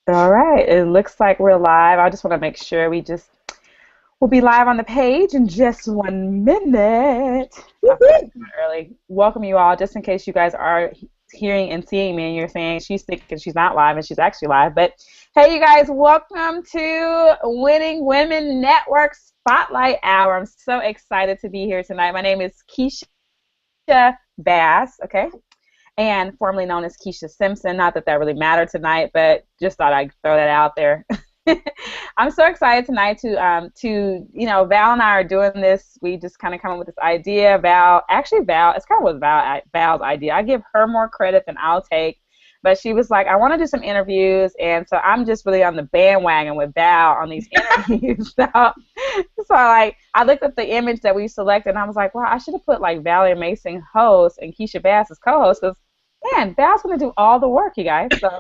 All right, it looks like we're live. I just want to make sure we'll be live on the page in just 1 minute. I started Woohoo! early. Welcome you all, just in case you guys are hearing and seeing me and you're saying she's thinking she's not live and she's actually live. But hey, you guys, welcome to Winning Women Network Spotlight Hour. I'm so excited to be here tonight. My name is Keisha Bass, okay? And formerly known as Keisha Simpson. Not that that really mattered tonight, but just thought I'd throw that out there. I'm so excited tonight Val and I are doing this. We just kind of come up with this idea. Val, it's kind of was Val's idea. I give her more credit than I'll take. But she was like, I want to do some interviews, and so I'm just really on the bandwagon with Val on these interviews. Like I looked at the image that we selected, and I was like, well, I should have put like Valerie Mason host and Keisha Bass as co-host, because man, Val's gonna do all the work, you guys. So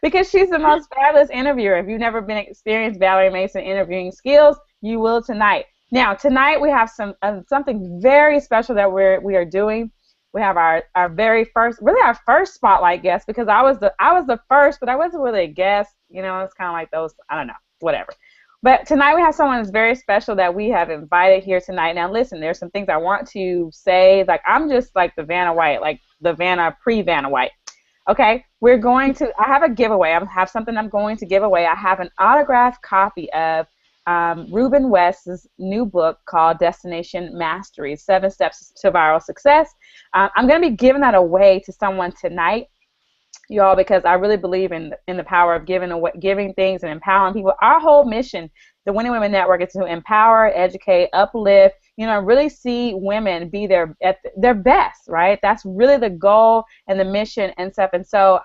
because she's the most fabulous interviewer. If you've never been experienced Valerie Mason interviewing skills, you will tonight. Now, tonight we have something very special that we are doing. We have our very first, really our first spotlight guest, because I was the first, but I wasn't really a guest. You know, it's kind of like those, I don't know, whatever. But tonight we have someone that's very special that we have invited here tonight. Now, listen, there's some things I want to say. Like, I'm just like the Vanna White, like the pre-Vanna White. Okay, I have a giveaway. I have something I'm going to give away. I have an autographed copy of Ruben West's new book called Destination Mastery, 7 Steps to Viral Success. I'm going to be giving that away to someone tonight, y'all, because I really believe in the power of giving things and empowering people. Our whole mission, the Winning Women Network, is to empower, educate, uplift, really see women be at their best, right? That's really the goal and the mission and stuff. And so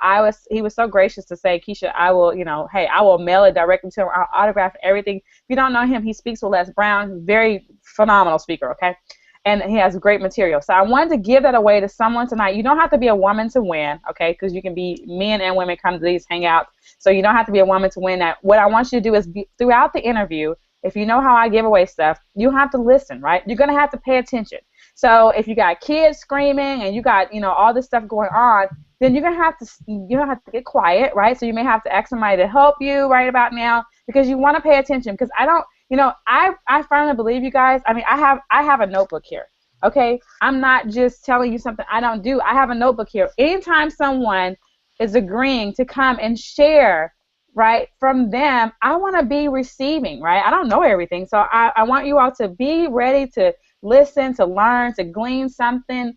he was so gracious to say, Keisha, I will, hey, I will mail it directly to him. I'll autograph everything. If you don't know him, he speaks with Les Brown, very phenomenal speaker, okay? And he has great material. So I wanted to give that away to someone tonight. You don't have to be a woman to win, okay? Because you can be men and women come to these hangouts. So you don't have to be a woman to win that. What I want you to do is throughout the interview, if you know how I give away stuff, you have to listen, right? You're going to have to pay attention. So if you got kids screaming and you got, all this stuff going on, then you're going to have to get quiet, right? So you may have to ask somebody to help you right about now, because you want to pay attention. Because I firmly believe, you guys. I mean, I have a notebook here. Okay, I'm not just telling you something I don't do. I have a notebook here. Anytime someone is agreeing to come and share, right, from them, I want to be receiving, right? I don't know everything, so I want you all to be ready to listen, to learn, to glean something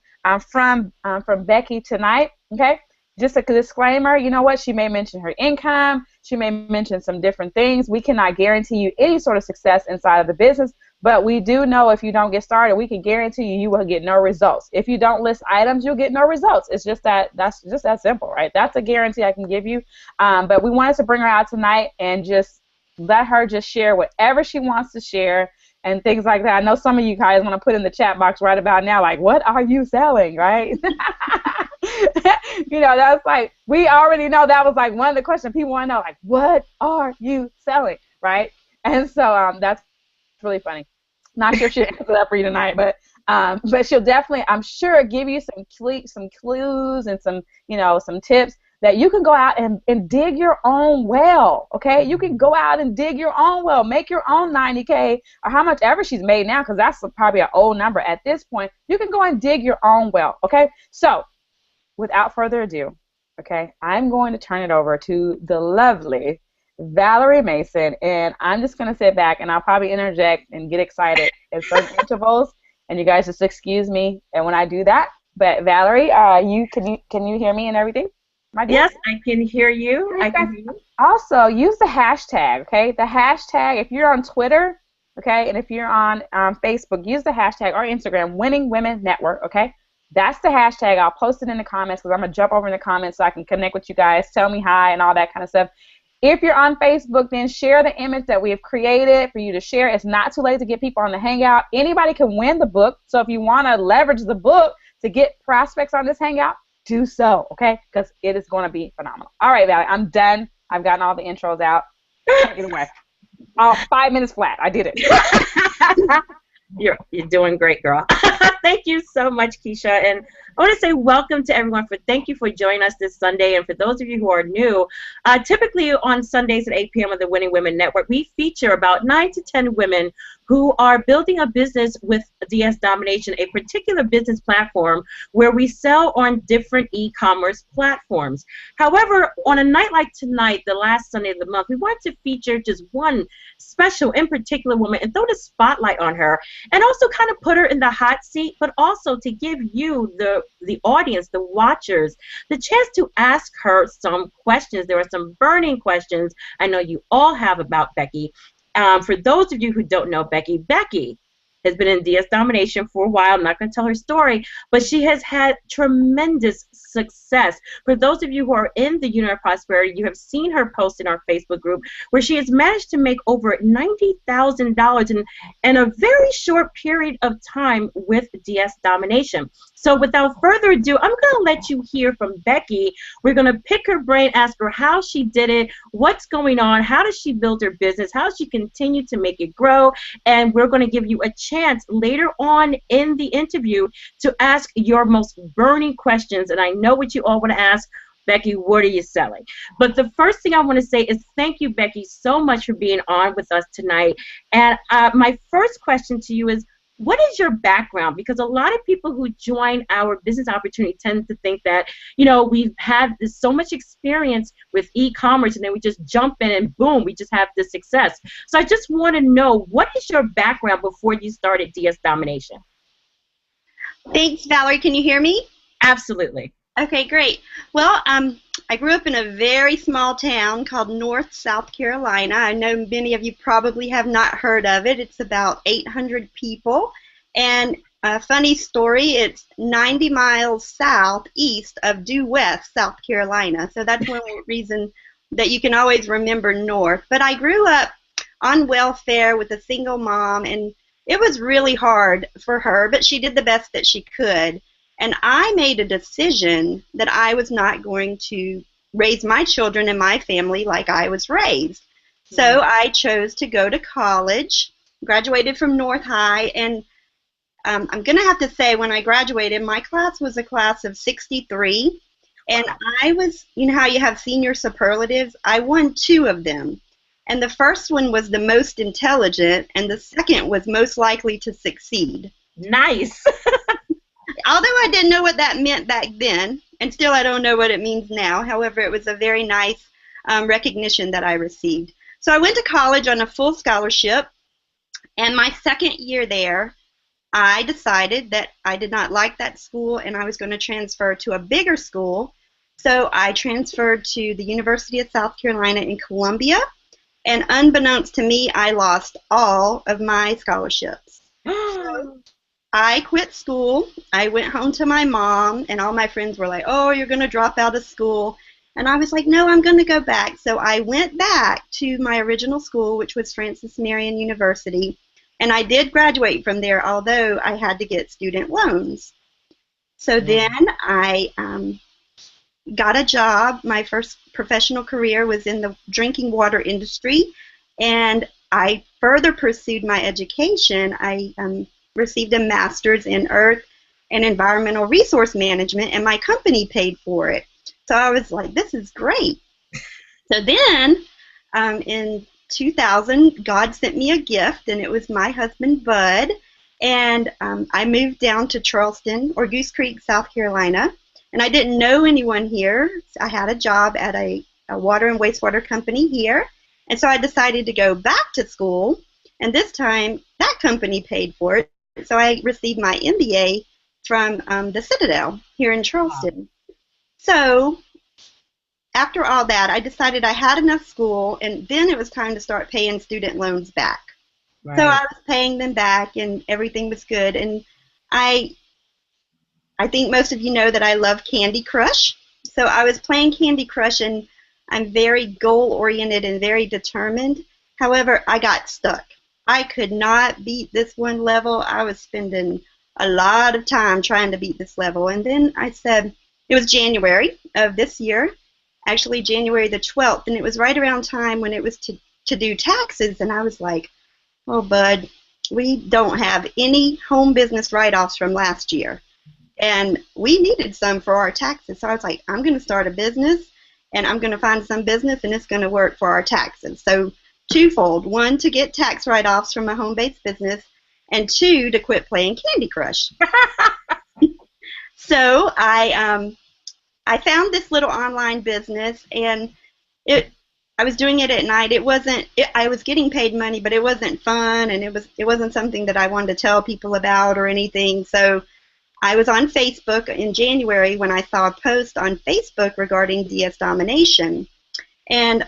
from Becky tonight. Okay. Just a disclaimer, you know what? She may mention her income. She may mention some different things. We cannot guarantee you any sort of success inside of the business, but we do know if you don't get started, we can guarantee you will get no results. If you don't list items, you'll get no results. It's just that's just that simple, right? That's a guarantee I can give you. But we wanted to bring her out tonight and just let her just share whatever she wants to share and things like that. I know some of you guys want to put in the chat box right about now, like, what are you selling, right? That's like, we already know that was like one of the questions people want to know, like, what are you selling, right? And so that's really funny. Not sure if she'll answer that for you tonight, but she'll definitely, I'm sure, give you some clues and some tips that you can go out and dig your own well, okay? You can go out and dig your own well, make your own 90K or how much ever she's made now, because that's probably an old number at this point. You can go and dig your own well, okay? So without further ado, okay, I'm going to turn it over to the lovely Valerie Mason, and I'm just going to sit back and I'll probably interject and get excited at certain intervals, and you guys just excuse me and when I do that. But Valerie, can you hear me and everything? Yes, I can hear you. I can hear you. Also, use the hashtag, okay? The hashtag, if you're on Twitter, okay, and if you're on Facebook, use the hashtag or Instagram, Winning Women Network, okay? That's the hashtag. I'll post it in the comments because I'm going to jump over in the comments so I can connect with you guys, tell me hi and all that kind of stuff. If you're on Facebook, then share the image that we have created for you to share. It's not too late to get people on the Hangout. Anybody can win the book, so if you want to leverage the book to get prospects on this Hangout, do so, okay? Because it is going to be phenomenal. All right, Valerie, I'm done. I've gotten all the intros out. Take it away. 5 minutes flat. I did it. You're doing great, girl. Thank you so much, Keisha. And I want to say welcome to everyone. Thank you for joining us this Sunday. And for those of you who are new, typically on Sundays at 8 p.m. on the Winning Women Network, we feature about 9 to 10 women who are building a business with DS Domination, a particular business platform where we sell on different e-commerce platforms. However, on a night like tonight, the last Sunday of the month, we want to feature just one special, in particular woman and throw the spotlight on her, and also kind of put her in the hot seat, but also to give you, the audience, the watchers, the chance to ask her some questions. There are some burning questions I know you all have about Becky. For those of you who don't know Becky, Becky has been in DS Domination for a while. I'm not going to tell her story, but she has had tremendous success. For those of you who are in the Unit of Prosperity, you have seen her post in our Facebook group where she has managed to make over $90,000 in a very short period of time with DS Domination. So without further ado, I'm going to let you hear from Becky. We're going to pick her brain, ask her how she did it, what's going on, how does she build her business, how does she continue to make it grow, and we're going to give you a chance later on in the interview to ask your most burning questions. And I know what you all want to ask. Becky, what are you selling? But the first thing I want to say is thank you, Becky, so much for being on with us tonight. And my first question to you is, what is your background? Because a lot of people who join our business opportunity tend to think that, we've had so much experience with e-commerce and then we just jump in and boom, we just have the success. So I just want to know, what is your background before you started DS Domination? Thanks, Valerie. Can you hear me? Absolutely. Okay, great. Well, I grew up in a very small town called North South Carolina. I know many of you probably have not heard of it. It's about 800 people. And a funny story, it's 90 miles southeast of due west, South Carolina. So that's one reason that you can always remember North. But I grew up on welfare with a single mom, and it was really hard for her, but she did the best that she could. And I made a decision that I was not going to raise my children and my family like I was raised. So I chose to go to college, graduated from North High, and I'm going to have to say when I graduated, my class was a class of 63, and I was, you know how you have senior superlatives? I won 2 of them. And the first one was the most intelligent, and the second was most likely to succeed. Nice. Although I didn't know what that meant back then, and still I don't know what it means now. However, it was a very nice recognition that I received. So I went to college on a full scholarship, and my second year there, I decided that I did not like that school and I was going to transfer to a bigger school. So I transferred to the University of South Carolina in Columbia, and unbeknownst to me, I lost all of my scholarships. So I quit school. I went home to my mom, and all my friends were like, oh, you're going to drop out of school. And I was like, no, I'm going to go back. So I went back to my original school, which was Francis Marion University, and I did graduate from there, although I had to get student loans. So then I got a job. My first professional career was in the drinking water industry, and I further pursued my education. I received a master's in earth and environmental resource management, and my company paid for it. So I was like, this is great. So then in 2000, God sent me a gift, and it was my husband, Bud, and I moved down to Charleston, or Goose Creek, South Carolina, and I didn't know anyone here. I had a job at a water and wastewater company here, and so I decided to go back to school, and this time that company paid for it. So I received my MBA from the Citadel here in Charleston. So after all that, I decided I had enough school, and then it was time to start paying student loans back. Right. So I was paying them back, and everything was good. And I think most of you know that I love Candy Crush. So I was playing Candy Crush, and I'm very goal-oriented and very determined. However, I got stuck. I could not beat this one level. I was spending a lot of time trying to beat this level. And then I said, it was January of this year, actually January the 12th, and it was right around time when it was to do taxes. And I was like, oh, Bud, we don't have any home business write-offs from last year. And we needed some for our taxes. So I was like, I'm going to start a business, and I'm going to find some business, and it's going to work for our taxes. So twofold. One, to get tax write-offs from a home-based business, and two, to quit playing Candy Crush. So I found this little online business, and I was doing it at night. I was getting paid money, but it wasn't fun, and it wasn't something that I wanted to tell people about or anything. So I was on Facebook in January when I saw a post on Facebook regarding DS domination. And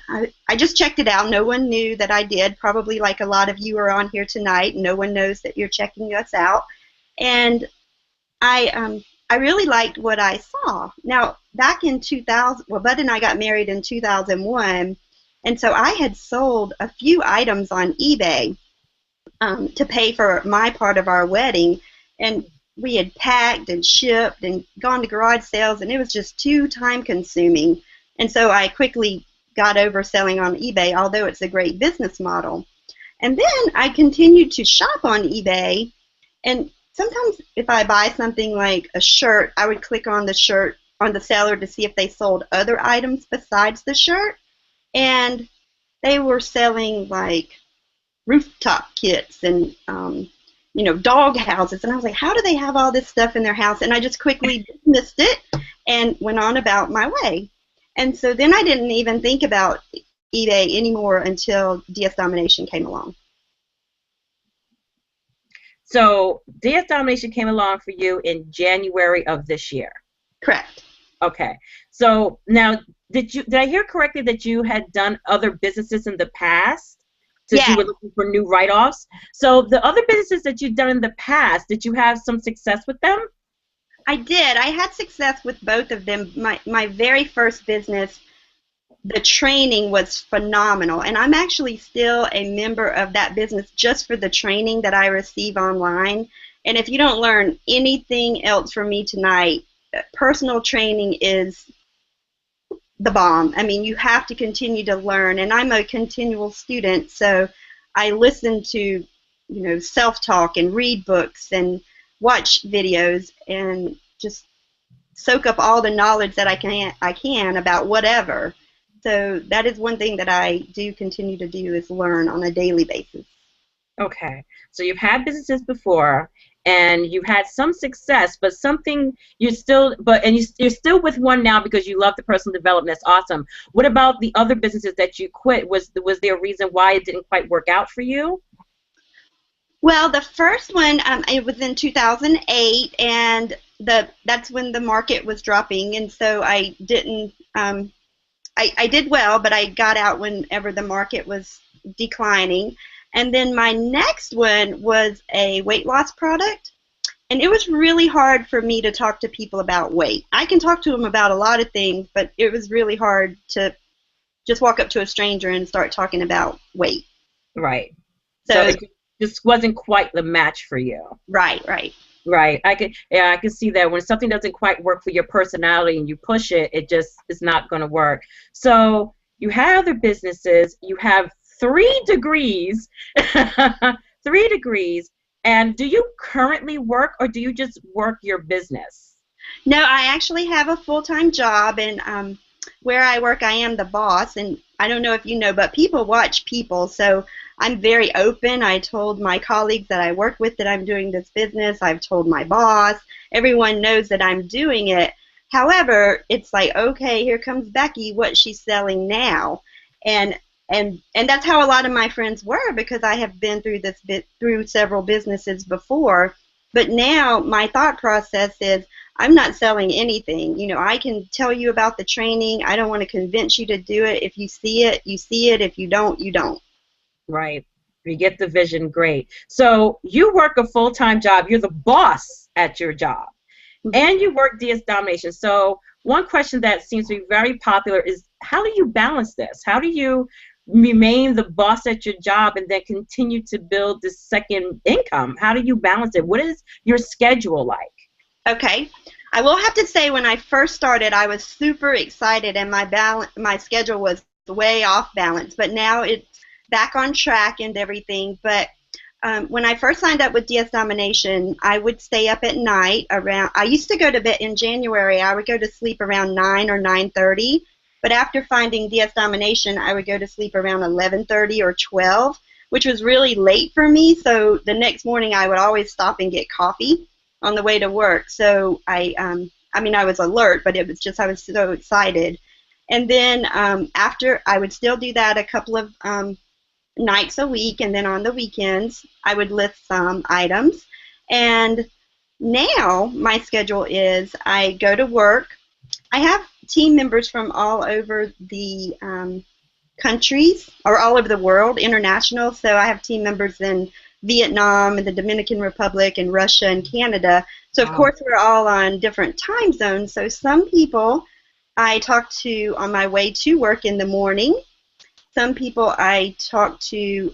I just checked it out. No one knew that I did, probably like a lot of you are on here tonight. No one knows that you're checking us out. And I really liked what I saw. Now, back in 2000, well, Bud and I got married in 2001, and so I had sold a few items on eBay to pay for my part of our wedding, and we had packed and shipped and gone to garage sales, and it was just too time-consuming. And so I quickly got over selling on eBay, although it's a great business model. And then I continued to shop on eBay, and sometimes if I buy something like a shirt, I would click on the shirt on the seller to see if they sold other items besides the shirt. And they were selling like rooftop kits and dog houses. And I was like, how do they have all this stuff in their house? And I just quickly dismissed it and went on about my way. And so then I didn't even think about eBay anymore until DS Domination came along. So DS Domination came along for you in January of this year. Correct. Okay. So now, did I hear correctly that you had done other businesses in the past? Since you were looking for new write-offs. So the other businesses that you've done in the past, did you have some success with them? I did. I had success with both of them. My very first business, the training was phenomenal, and I'm actually still a member of that business just for the training that I receive online. And if you don't learn anything else from me tonight, personal training is the bomb. I mean, you have to continue to learn, and I'm a continual student, so I listen to, self-talk and read books and watch videos and just soak up all the knowledge that I can about whatever. So that is one thing that I do continue to do, is learn on a daily basis. Okay. So you've had businesses before, and you've had some success, but you're still with one now because you love the personal development. That's awesome. What about the other businesses that you quit? Was there a reason why it didn't quite work out for you? Well, the first one, it was in 2008, and that's when the market was dropping, and so I didn't. I did well, but I got out whenever the market was declining. And then my next one was a weight loss product, and it was really hard for me to talk to people about weight. I can talk to them about a lot of things, but it was really hard to just walk up to a stranger and start talking about weight. Right. So it just wasn't quite the match for you. Right. I can see that when something doesn't quite work for your personality and you push it, it just is not going to work. So you have other businesses, you have 3 degrees, 3 degrees, and do you currently work, or do you just work your business? No, I actually have a full-time job, and where I work, I am the boss, and I don't know if you know, but people watch people, so I'm very open. I told my colleagues that I work with that I'm doing this business. I've told my boss. Everyone knows that I'm doing it. However, it's like, okay, here comes Becky, what's she selling now? And that's how a lot of my friends were, because I have been through several businesses before. But now my thought process is, I'm not selling anything. I can tell you about the training. I don't want to convince you to do it. If you see it, you see it. If you don't, you don't. Right. You get the vision, great. So you work a full-time job. You're the boss at your job. And you work DS Domination. So one question that seems to be very popular is, how do you balance this? How do you remain the boss at your job and then continue to build this second income? How do you balance it? What is your schedule like? Okay. I will have to say, when I first started, I was super excited, and my schedule was way off balance. But now it's back on track and everything. But When I first signed up with DS Domination, I would stay up at night around. I used to go to bed in January. I would go to sleep around 9 or 9:30. But after finding DS Domination, I would go to sleep around 11:30 or 12, which was really late for me. So the next morning, I would always stop and get coffee on the way to work. So I mean, I was alert, but it was just I was so excited. And then after, I would still do that a couple of nights a week, and then on the weekends I would list some items. And now my schedule is I go to work. I have team members from all over the countries, or all over the world, international. So I have team members in Vietnam and the Dominican Republic and Russia and Canada. So of course we're all on different time zones. So some people I talk to on my way to work in the morning. Some people I talk to,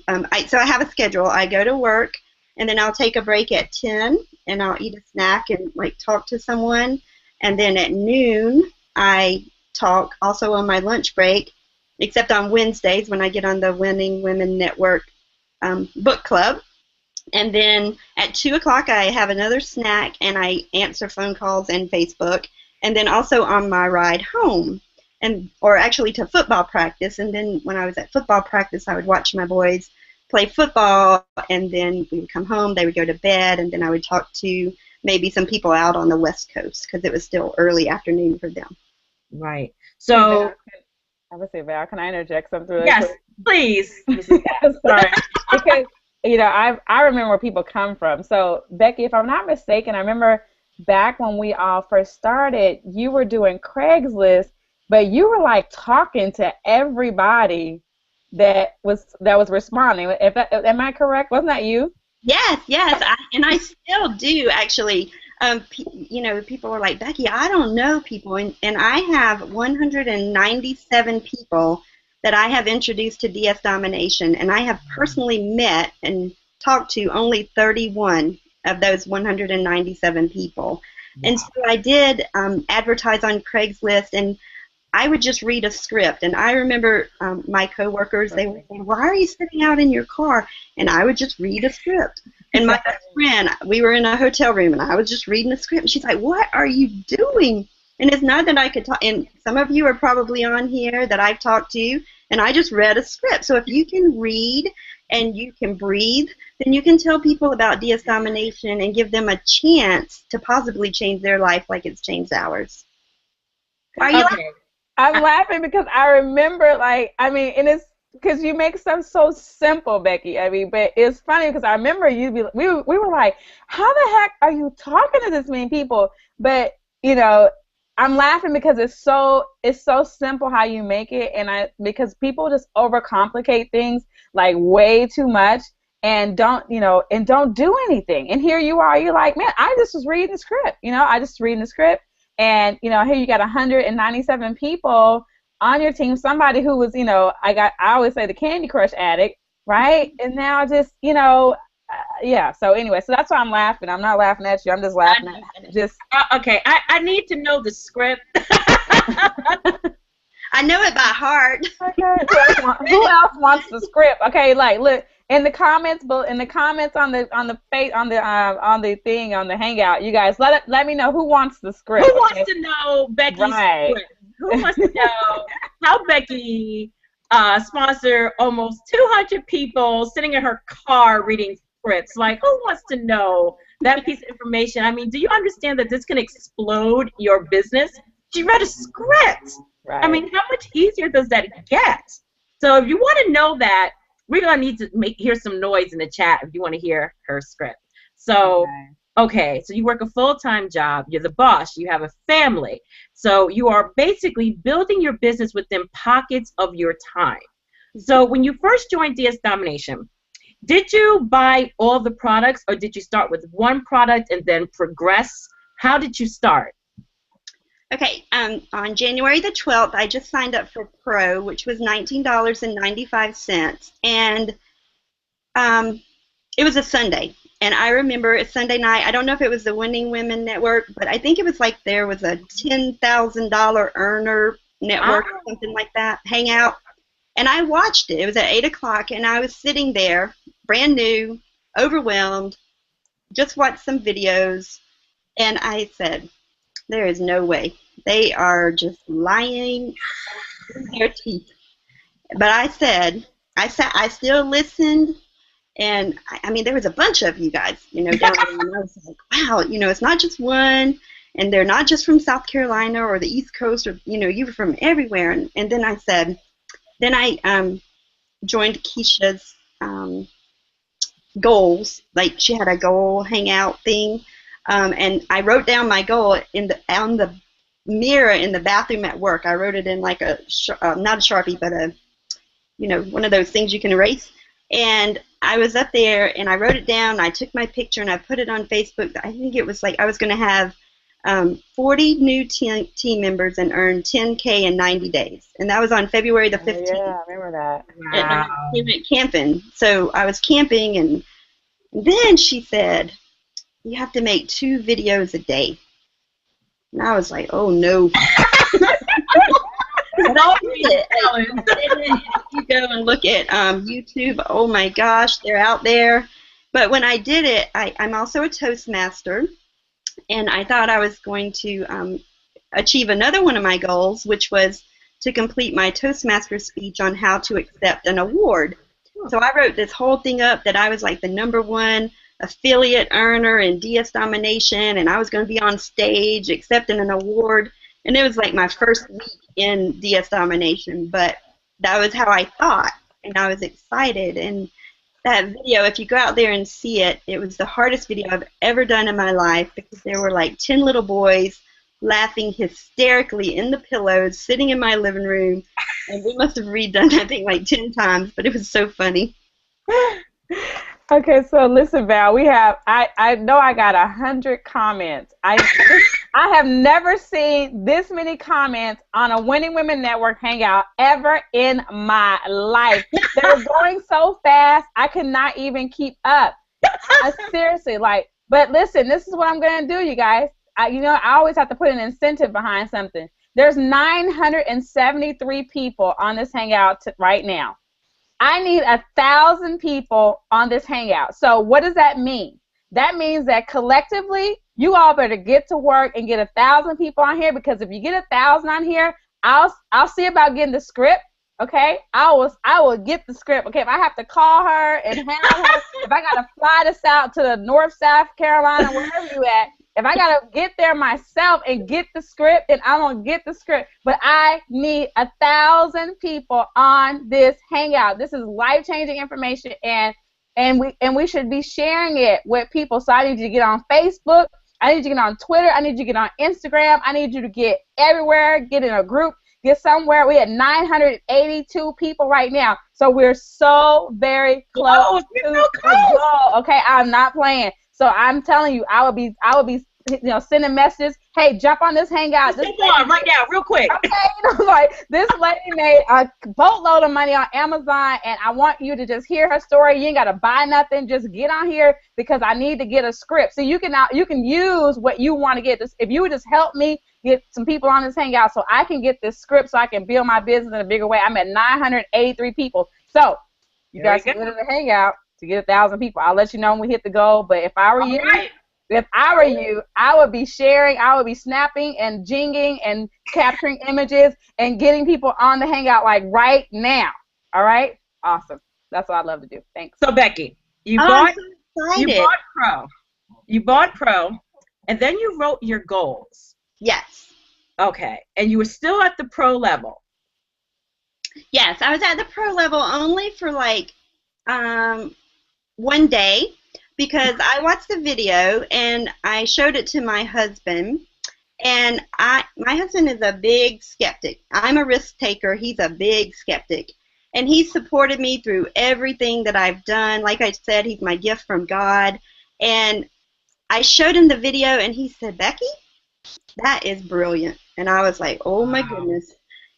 so I have a schedule. I go to work, and then I'll take a break at 10, and I'll eat a snack and like talk to someone. And then at noon, I talk also on my lunch break, except on Wednesdays when I get on the Winning Women Network book club. And then at 2 o'clock, I have another snack, and I answer phone calls and Facebook. And then also on my ride home, or actually to football practice. And then when I was at football practice, I would watch my boys play football, and then we would come home, they would go to bed, and then I would talk to maybe some people out on the West Coast because it was still early afternoon for them. Right. So I would say, Val, can I interject something really yes, quick? please. Sorry. Because, I remember where people come from. So, Becky, if I'm not mistaken, I remember back when we all first started, you were doing Craigslist, but you were like talking to everybody that was responding. Am I correct? Wasn't that you? Yes, and I still do actually. People are like, Becky, I don't know people, and I have 197 people that I have introduced to DS Domination, and I have personally met and talked to only 31 of those 197 people. Wow. And so I did advertise on Craigslist, and I would just read a script. And I remember my coworkers, they would say, why are you sitting out in your car? And I would just read a script. And my best friend, we were in a hotel room, and I was just reading a script. And she's like, what are you doing? And it's not that I could talk. And some of you are probably on here that I've talked to, and I just read a script. So if you can read and you can breathe, then you can tell people about DS Domination and give them a chance to possibly change their life like it's changed ours. Are you okay. I'm laughing because I remember, and it's because you make stuff so simple, Becky. But it's funny because I remember we were like, how the heck are you talking to this many people? But I'm laughing because it's so simple how you make it, because people just overcomplicate things like way too much and don't do anything. And here you are, you're like, man, I just was reading the script. And, here you got 197 people on your team, somebody who was, I always say the Candy Crush addict, right? And now just, yeah. So anyway, so that's why I'm laughing. I'm not laughing at you. I'm just laughing at just. Okay, I need to know the script. I know it by heart. Okay. Who else wants the script? Okay, look. In the comments on the thing on the Hangout, you guys let me know who wants the script. Who wants to know Becky's script? Who wants to know how Becky sponsored almost 200 people sitting in her car reading scripts? Like, who wants to know that piece of information? Do you understand that this can explode your business? She read a script. Right. How much easier does that get? So if you want to know that, we're going to need to hear some noise in the chat if you want to hear her script. So, okay, so you work a full-time job. You're the boss. You have a family. So you are basically building your business within pockets of your time. So when you first joined DS Domination, did you buy all the products, or did you start with one product and then progress? How did you start? Okay, on January the 12th, I just signed up for Pro, which was $19.95, and it was a Sunday. And I remember a Sunday night, I don't know if it was the Winning Women Network, but I think it was like there was a $10,000 earner network or something like that, Hangout. And I watched it. It was at 8 o'clock, and I was sitting there, brand new, overwhelmed, just watched some videos, and I said, there is no way. They are just lying in their teeth. But I still listened, and I mean, there was a bunch of you guys, down there, and I was like, wow, it's not just one, and they're not just from South Carolina or the East Coast, or, you were from everywhere. And then I joined Keisha's goals. Like, she had a goal hangout thing, and I wrote down my goal on the mirror in the bathroom at work. I wrote it in like not a Sharpie, but one of those things you can erase. And I was up there, and I wrote it down. I took my picture, and I put it on Facebook. I think it was like I was going to have 40 new team members and earn 10K in 90 days. And that was on February the 15th. Yeah, I remember that. Wow. We went camping. So I was camping, and then she said, you have to make 2 videos a day. And I was like, oh, no. You go and look at YouTube. Oh, my gosh, they're out there. But when I did it, I'm also a Toastmaster. And I thought I was going to achieve another one of my goals, which was to complete my Toastmaster speech on how to accept an award. So I wrote this whole thing up that I was like the #1 affiliate earner in DS Domination, and I was going to be on stage accepting an award. And it was like my first week in DS Domination, but that was how I thought, and I was excited. And that video, if you go out there and see it, it was the hardest video I've ever done in my life, because there were like 10 little boys laughing hysterically in the pillows, sitting in my living room, and we must have redone that thing like 10 times, but it was so funny. Okay, so listen, Val, I know I got 100 comments. I have never seen this many comments on a Winning Women Network hangout ever in my life. They're going so fast, I cannot even keep up. Seriously, but listen, this is what I'm going to do, you guys. I always have to put an incentive behind something. There's 973 people on this hangout right now. I need 1,000 people on this hangout. So what does that mean? That means that collectively, you all better get to work and get 1,000 people on here, because if you get 1,000 on here, I'll see about getting the script. Okay, I will get the script. Okay, if I have to call her and handle her, if I gotta fly this out to the North, South Carolina, wherever you at, if I gotta get there myself and get the script, then I'm gonna get the script. But I need 1,000 people on this hangout. This is life-changing information, and we should be sharing it with people. So I need you to get on Facebook. I need you to get on Twitter. I need you to get on Instagram. I need you to get everywhere. Get in a group. Get somewhere. We had 982 people right now, so we're so very close to the goal. Okay, I'm not playing. So I'm telling you, I would be sending messages. Hey, jump on this hangout. Jump on right now, real quick. Okay, this lady made a boatload of money on Amazon, and I want you to just hear her story. You ain't gotta buy nothing. Just get on here, because I need to get a script. So you can use what you want to get. If you would just help me get some people on this hangout, so I can get this script, so I can build my business in a bigger way. I'm at 983 people. So you guys can go to the hangout to get 1,000 people. I'll let you know when we hit the goal. But if I were you, I would be sharing, I would be snapping and jinging and capturing images and getting people on the hangout like right now. All right? Awesome. That's what I love to do. Thanks. So Becky, you bought Pro, and then you wrote your goals. Yes. Okay. And you were still at the Pro level. Yes, I was at the Pro level only for like 1 day, because I watched the video and I showed it to my husband, and my husband is a big skeptic. I'm a risk taker. He's a big skeptic, and he supported me through everything that I've done. Like I said, he's my gift from God, and I showed him the video, and he said, Becky, that is brilliant. And I was like, oh my goodness.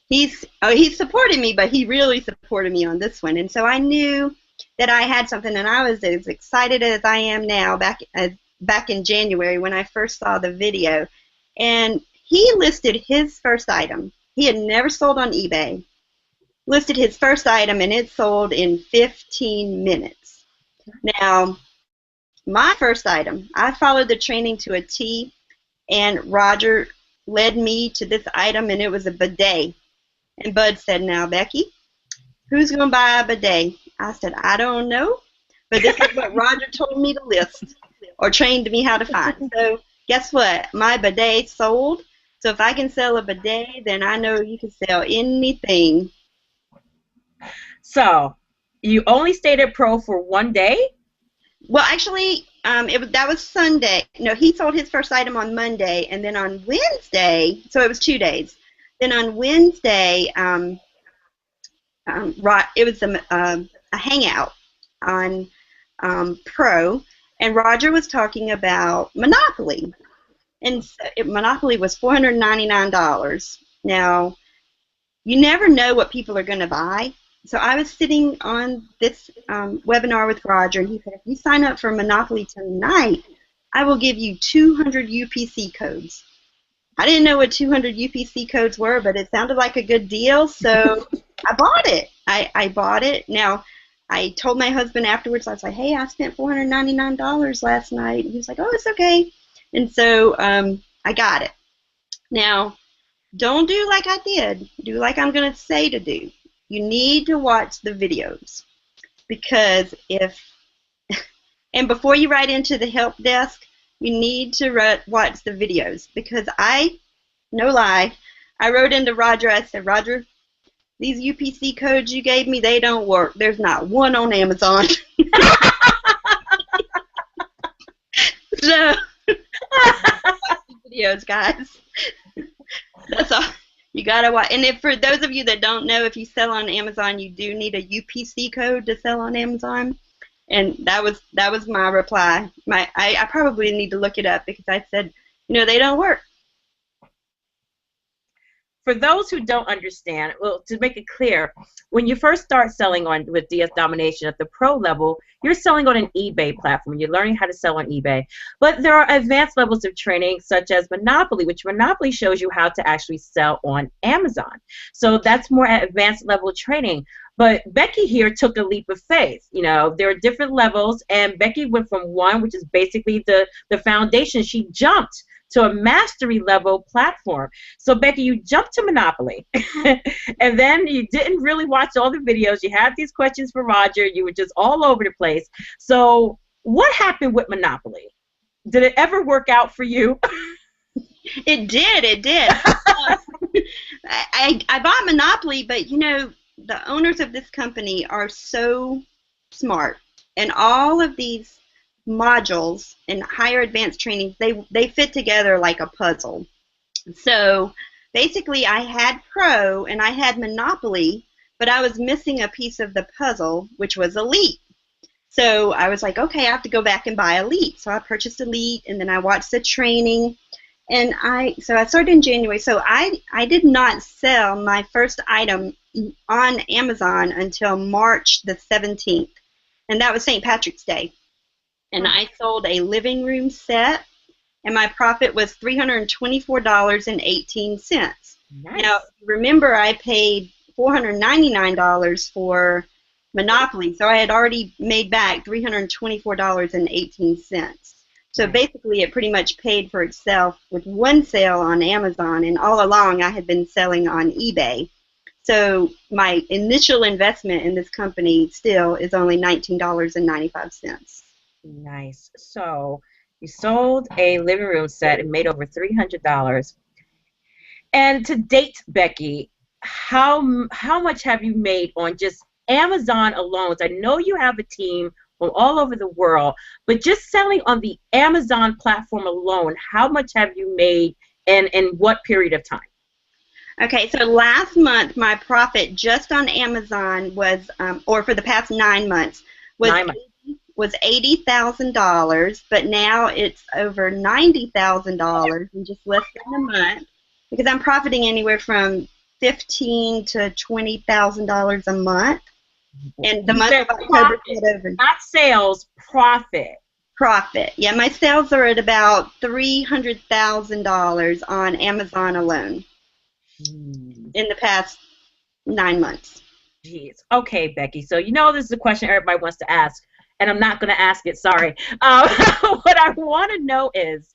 He supported me, but he really supported me on this one. And so I knew that I had something, and I was as excited as I am now back in January when I first saw the video. And he listed his first item. He had never sold on eBay. Listed his first item, and it sold in 15 minutes. Now, my first item. I followed the training to a T, and Roger led me to this item, and it was a bidet. And Bud said, "Now, Becky, who's going to buy a bidet?" I said, "I don't know, but this is what Roger told me to list or trained me how to find." So guess what? My bidet sold. So if I can sell a bidet, then I know you can sell anything. So you only stayed at Pro for one day? Well, actually, that was Sunday. No, he sold his first item on Monday, and then on Wednesday, so it was 2 days. Then on Wednesday, it was a hangout on Pro, and Roger was talking about Monopoly, and Monopoly was $499. Now, you never know what people are going to buy. So I was sitting on this webinar with Roger, and he said, "If you sign up for Monopoly tonight, I will give you 200 UPC codes." I didn't know what 200 UPC codes were, but it sounded like a good deal, so I bought it. I bought it. Now, I told my husband afterwards, I was like, "Hey, I spent $499 last night." And he was like, "Oh, it's okay." And so I got it. Now, don't do like I did. Do like I'm going to say to do. You need to watch the videos, because and before you write into the help desk, you need to watch the videos, because no lie, I wrote into Roger. I said, "Roger, these UPC codes you gave me, they don't work. There's not one on Amazon." So, videos, guys. That's all. You gotta watch. And for those of you that don't know, if you sell on Amazon, you do need a UPC code to sell on Amazon. And that was my reply. I probably need to look it up, because I said, they don't work. For those who don't understand, well, to make it clear, when you first start selling with DS Domination at the pro level, you're selling on an eBay platform. You're learning how to sell on eBay. But there are advanced levels of training, such as Monopoly, which Monopoly shows you how to actually sell on Amazon. So that's more advanced level training. But Becky here took a leap of faith. There are different levels, and Becky went from one, which is basically the foundation. She jumped to a mastery level platform. So Becky, you jumped to Monopoly, and then you didn't really watch all the videos. You had these questions for Roger. You were just all over the place. So what happened with Monopoly? Did it ever work out for you? It did. I bought Monopoly, but the owners of this company are so smart, and all of these modules and higher advanced trainings, they fit together like a puzzle. So basically, I had Pro and I had Monopoly, but I was missing a piece of the puzzle, which was Elite. So I was like, okay, I have to go back and buy Elite. So I purchased Elite, and then I watched the training, and I started in January. So I did not sell my first item on Amazon until March the 17th, and that was St. Patrick's Day. And I sold a living room set, and my profit was $324.18. Nice. Now, remember, I paid $499 for Monopoly, so I had already made back $324.18. So basically, it pretty much paid for itself with one sale on Amazon, and all along I had been selling on eBay. So my initial investment in this company still is only $19.95. Nice. So you sold a living room set and made over $300. And to date, Becky, how much have you made on just Amazon alone? I know you have a team from all over the world, but just selling on the Amazon platform alone, how much have you made, and in what period of time? Okay, so last month my profit just on Amazon was, or for the past 9 months, was $80,000, but now it's over $90,000 in just less than a month, because I'm profiting anywhere from $15,000 to $20,000 a month. And the month of October is over. Not sales, profit. Profit. Yeah, my sales are at about $300,000 on Amazon alone in the past 9 months. Jeez. Okay, Becky. So this is a question everybody wants to ask. and I'm not going to ask it, sorry. What I want to know is,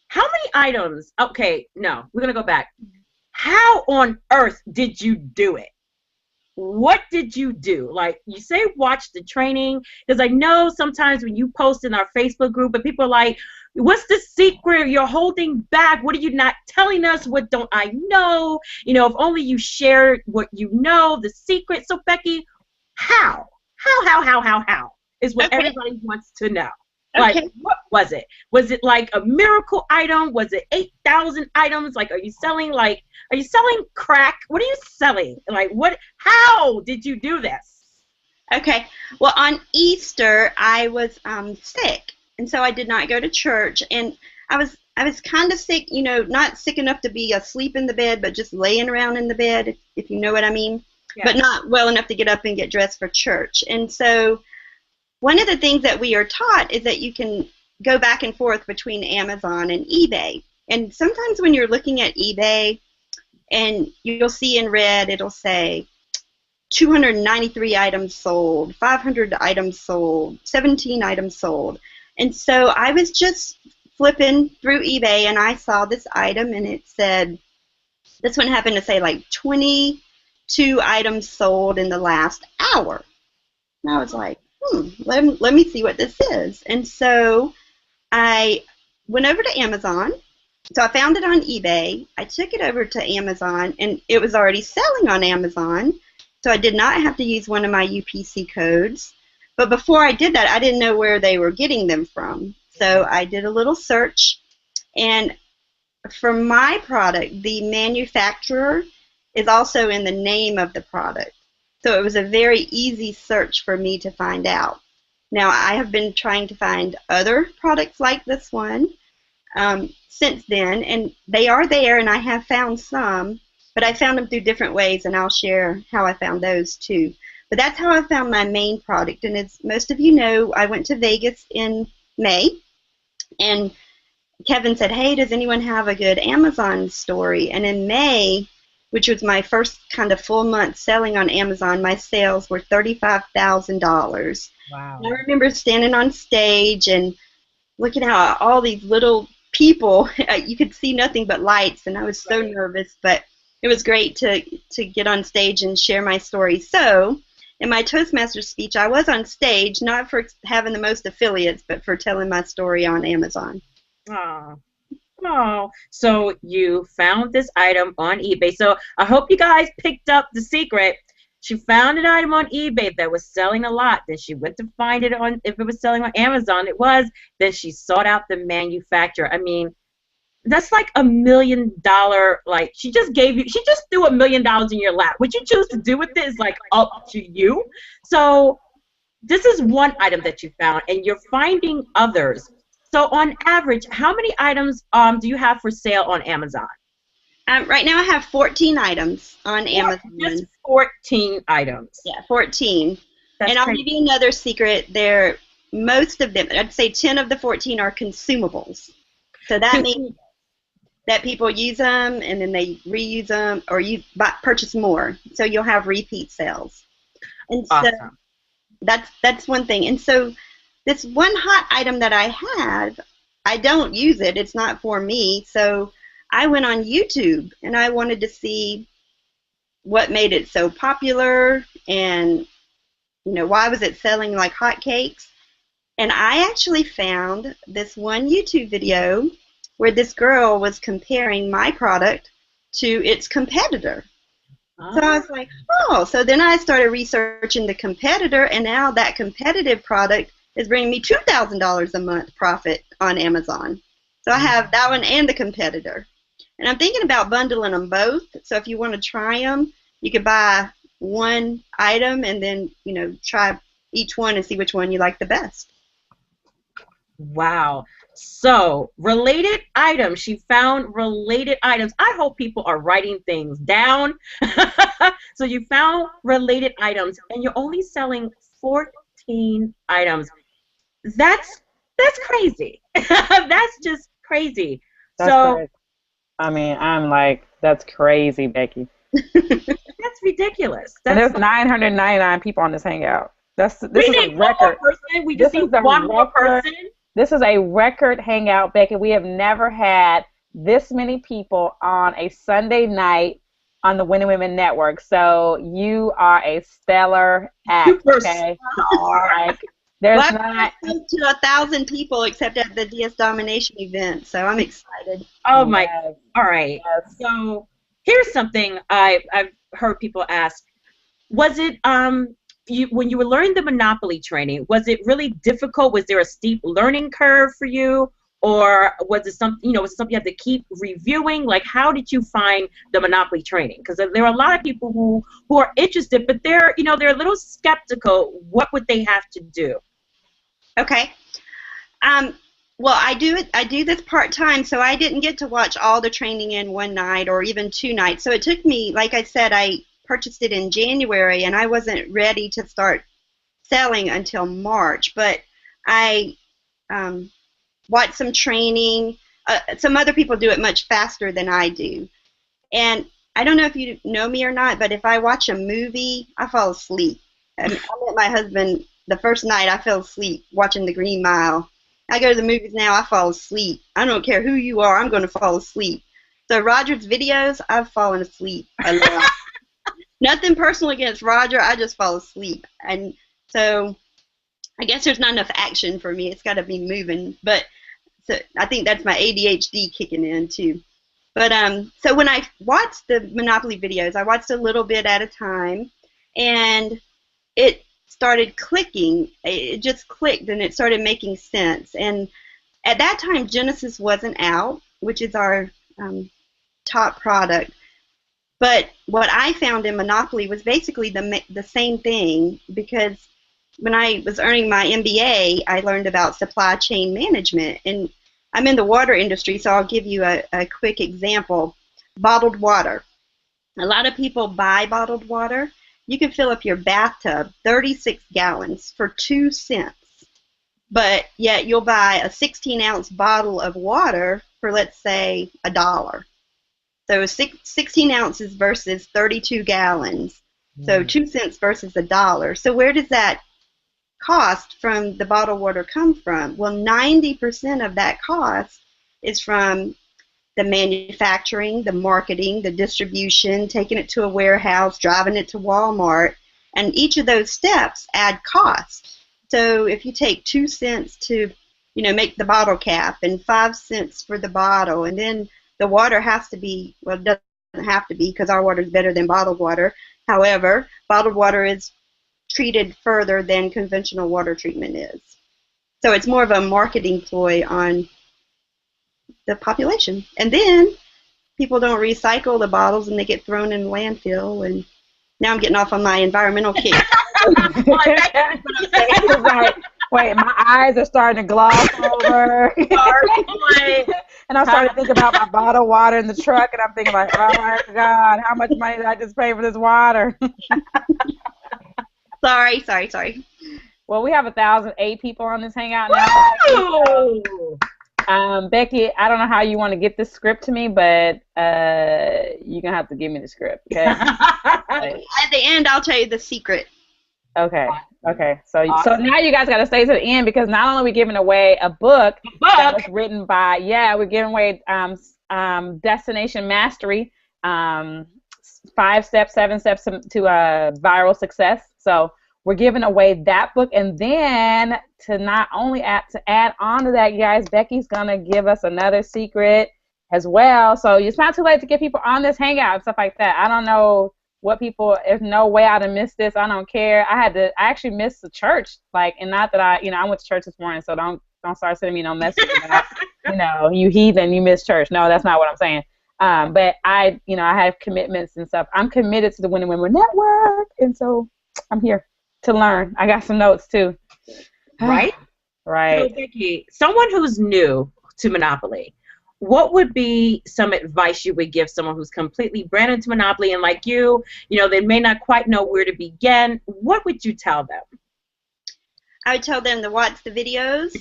how many items? Okay, no, we're going to go back. How on earth did you do it? What did you do? Like, you say watch the training, because I know sometimes when you post in our Facebook group and people are like, what's the secret you're holding back? What are you not telling us? What don't I know? You know, if only you shared what you know, the secret. So Becky, how is what everybody wants to know. Like, what was it? Was it like a miracle item? Was it 8,000 items? Like, are you selling crack? What are you selling? Like, how did you do this? Okay. Well, on Easter, I was sick, and so I did not go to church, and I was kind of sick, you know, not sick enough to be asleep in the bed, but just laying around in the bed, if you know what I mean, but not well enough to get up and get dressed for church. And so one of the things that we are taught is that you can go back and forth between Amazon and eBay. And sometimes when you're looking at eBay and you'll see in red, it'll say 293 items sold, 500 items sold, 17 items sold. And so I was just flipping through eBay and I saw this item and it said, this one happened to say like 22 items sold in the last hour. And I was like, let me see what this is. And so I went over to Amazon. So I found it on eBay. I took it over to Amazon, and it was already selling on Amazon. So I did not have to use one of my UPC codes. But before I did that, I didn't know where they were getting them from. So I did a little search. And for my product, the manufacturer is also in the name of the product. So it was a very easy search for me to find out. Now, I have been trying to find other products like this one since then, and they are there, and I have found some, but I found them through different ways, and I'll share how I found those too. But that's how I found my main product, and as most of you know, I went to Vegas in May, and Kevin said, hey, does anyone have a good Amazon story? And in May, which was my first kind of full month selling on Amazon, my sales were $35,000. Wow. And I remember standing on stage and looking at all these little people. You could see nothing but lights, and I was so nervous, but it was great to get on stage and share my story. So in my Toastmasters speech, I was on stage, not for having the most affiliates, but for telling my story on Amazon. Oh, so you found this item on eBay. So I hope you guys picked up the secret. She found an item on eBay that was selling a lot. Then she went to find it on, if it was selling on Amazon, it was. Then she sought out the manufacturer. I mean, that's like $1 million, like she just threw $1 million in your lap. What you choose to do with it is like up to you. So this is one item that you found, and you're finding others. So on average, how many items do you have for sale on Amazon? Right now I have 14 items on Amazon. Just 14 items. Yeah, 14. That's and I'll crazy. give you another secret. Most of them, I'd say 10 of the 14 are consumables. So that means that people use them and then they reuse them or purchase more. So you'll have repeat sales. And awesome. So that's one thing. And so this one hot item that I have, I don't use it. It's not for me. So I went on YouTube and I wanted to see what made it so popular and, you know, why was it selling like hotcakes. And I actually found this one YouTube video where this girl was comparing my product to its competitor. So I was like, oh, so then I started researching the competitor, and now that competitive product is bringing me $2,000 a month profit on Amazon. So I have that one and the competitor. And I'm thinking about bundling them both. So if you want to try them, you could buy one item and then, you know, try each one and see which one you like the best. Wow. So related items. She found related items. I hope people are writing things down. So you found related items, and you're only selling 14 items. That's crazy. That's just crazy. Crazy. I mean, I'm like, that's crazy, Becky. That's ridiculous. And there's 999 people on this Hangout. This is a need one more record. person. We This just is need a one more record. person. This is a record hangout, Becky. We have never had this many people on a Sunday night on the Winning Women Network. So you are a stellar act, okay? Like, there's Well, not. I've spoke to 1,000 people except at the DS Domination event, so I'm excited. Oh my. Yes, All right. yes. So here's something I've heard people ask. Was it you when you were learning the Monopoly training, was it really difficult? Was there a steep learning curve for you? Or was it something, was it something you had to keep reviewing? Like, how did you find the Monopoly training? Because there are a lot of people who are interested, but they're a little skeptical. What would they have to do? Okay. Well, I do this part-time, so I didn't get to watch all the training in one night or even 2 nights. So it took me, like I said, I purchased it in January, and I wasn't ready to start selling until March. But I watched some training. Some other people do it much faster than I do. And I don't know if you know me or not, but if I watch a movie, I fall asleep. I met my husband the first night, I fell asleep watching The Green Mile. I go to the movies now, I fall asleep. I don't care who you are, I'm going to fall asleep. So Roger's videos, I've fallen asleep a lot. Nothing personal against Roger, I just fall asleep. And so I guess there's not enough action for me. It's got to be moving. But so I think that's my ADHD kicking in too. But so when I watched the Monopoly videos, I watched a little bit at a time, and it started clicking. It just clicked, and it started making sense. And at that time, Genesis wasn't out, which is our top product. But what I found in Monopoly was basically the same thing, because when I was earning my MBA, I learned about supply chain management. And I'm in the water industry, so I'll give you a quick example. Bottled water. A lot of people buy bottled water. You can fill up your bathtub, 36 gallons, for 2 cents. But yet you'll buy a 16-ounce bottle of water for, let's say, $1. So 16 ounces versus 32 gallons. So 2 cents versus $1. So where does that cost from the bottled water come from? Well, 90% of that cost is from the manufacturing, the marketing, the distribution, taking it to a warehouse, driving it to Walmart, and each of those steps add cost. So if you take 2 cents to, make the bottle cap, and 5 cents for the bottle, and then the water has to be, well, it doesn't have to be, because our water is better than bottled water. However, bottled water is treated further than conventional water treatment is. So it's more of a marketing ploy on the population. And then people don't recycle the bottles, and they get thrown in the landfill. And now I'm getting off on my environmental kick. Wait, my eyes are starting to gloss over. And I'm starting to think about my bottled water in the truck, and I'm thinking like, oh my God, how much money did I just pay for this water? Sorry. Well, we have 1,008 people on this hangout now. Becky, I don't know how you want to get this script to me, but you're going to have to give me the script, okay? At the end, I'll tell you the secret. Okay. So now you guys got to stay to the end, because not only are we giving away a book that was written by, we're giving away Destination Mastery, 5 steps, 7 steps to viral success. So we're giving away that book, and then to not only add on to that, you guys, Becky's gonna give us another secret as well. So it's not too late to get people on this hangout and stuff like that. I don't know what people. There's no way I'd have missed this. I don't care. I actually missed the church, and not that I went to church this morning, so don't start sending me no messages about you heathen, you missed church. No, that's not what I'm saying. But I have commitments and stuff. I'm committed to the Winning Women Network, and so I'm here to learn. I got some notes too. Right? Right. So, Becky, someone who's new to Monopoly, what would be some advice you would give someone who's completely brand new to Monopoly, and like you, they may not quite know where to begin? What would you tell them? I would tell them to watch the videos,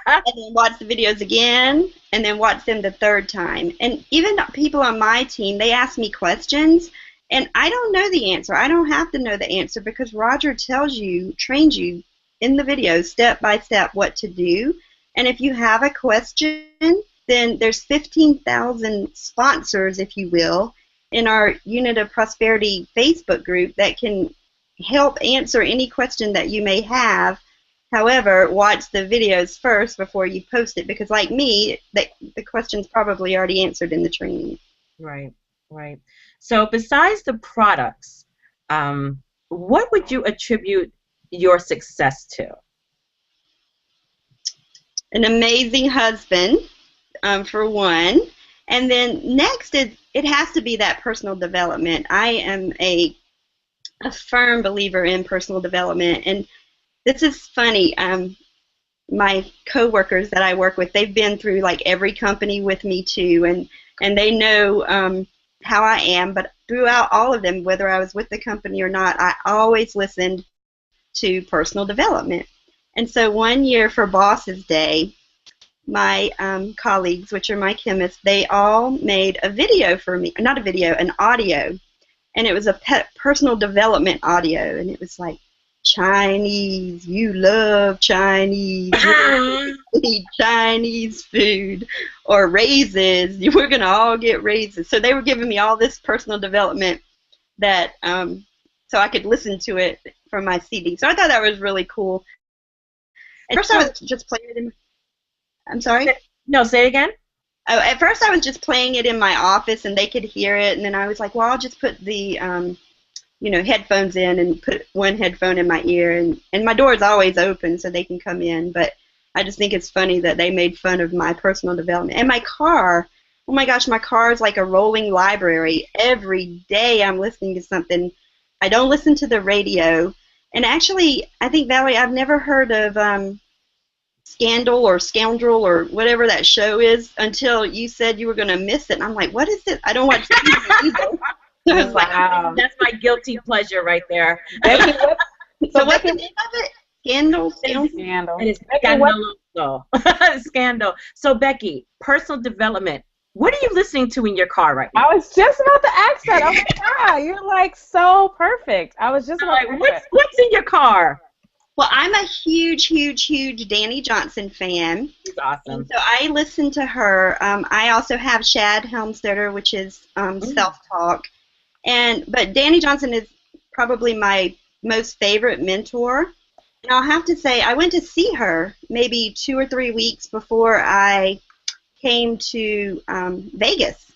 and then watch the videos again, and then watch them the third time. And even people on my team, they ask me questions, And I don't know the answer. I don't have to know the answer because Roger tells you, trains you in the video step by step what to do. And if you have a question, then there's 15,000 sponsors, if you will, in our Unit of Prosperity Facebook group that can help answer any question that you may have. However, watch the videos first before you post it because, like me, the question's probably already answered in the training. Right, right. So besides the products, what would you attribute your success to? An amazing husband, for one. And then next, it has to be that personal development. I am a firm believer in personal development. And this is funny. My coworkers that I work with, they've been through like every company with me too, and they know how I am. But throughout all of them, whether I was with the company or not, I always listened to personal development. And so one year for Bosses Day, my colleagues, which are my chemists, they all made a video for me, not a video, an audio, and it was a personal development audio, and it was like, Chinese, you love Chinese, you eat Chinese food, or raises, we're going to all get raises. So they were giving me all this personal development that, so I could listen to it from my CD. So I thought that was really cool. At first I was just playing it in, I'm sorry? No, say it again. Oh, at first I was just playing it in my office and they could hear it, and then I was like, well, I'll just put the headphones in and put one headphone in my ear, and my door is always open so they can come in, but I just think it's funny that they made fun of my personal development. And my car, oh my gosh, my car is like a rolling library. Every day I'm listening to something. I don't listen to the radio, and actually, I think, Valerie, I've never heard of Scandal or Scoundrel or whatever that show is until you said you were going to miss it, and I'm like, what is it? I don't watch TV either. So I was like, that's my guilty pleasure right there. Becky, so what's the name of it? Scandal? Scandal. It is Scandaloso. Scandal. So Becky, personal development. What are you listening to in your car right now? I was just about to ask that. Oh my God, you're like so perfect. I was just about to ask that. What's in your car? Well, I'm a huge, huge, huge Danny Johnson fan. She's awesome. And so I listen to her. I also have Shad Helmstetter, which is self-talk. But Danny Johnson is probably my most favorite mentor. And I'll have to say, I went to see her maybe 2 or 3 weeks before I came to Vegas.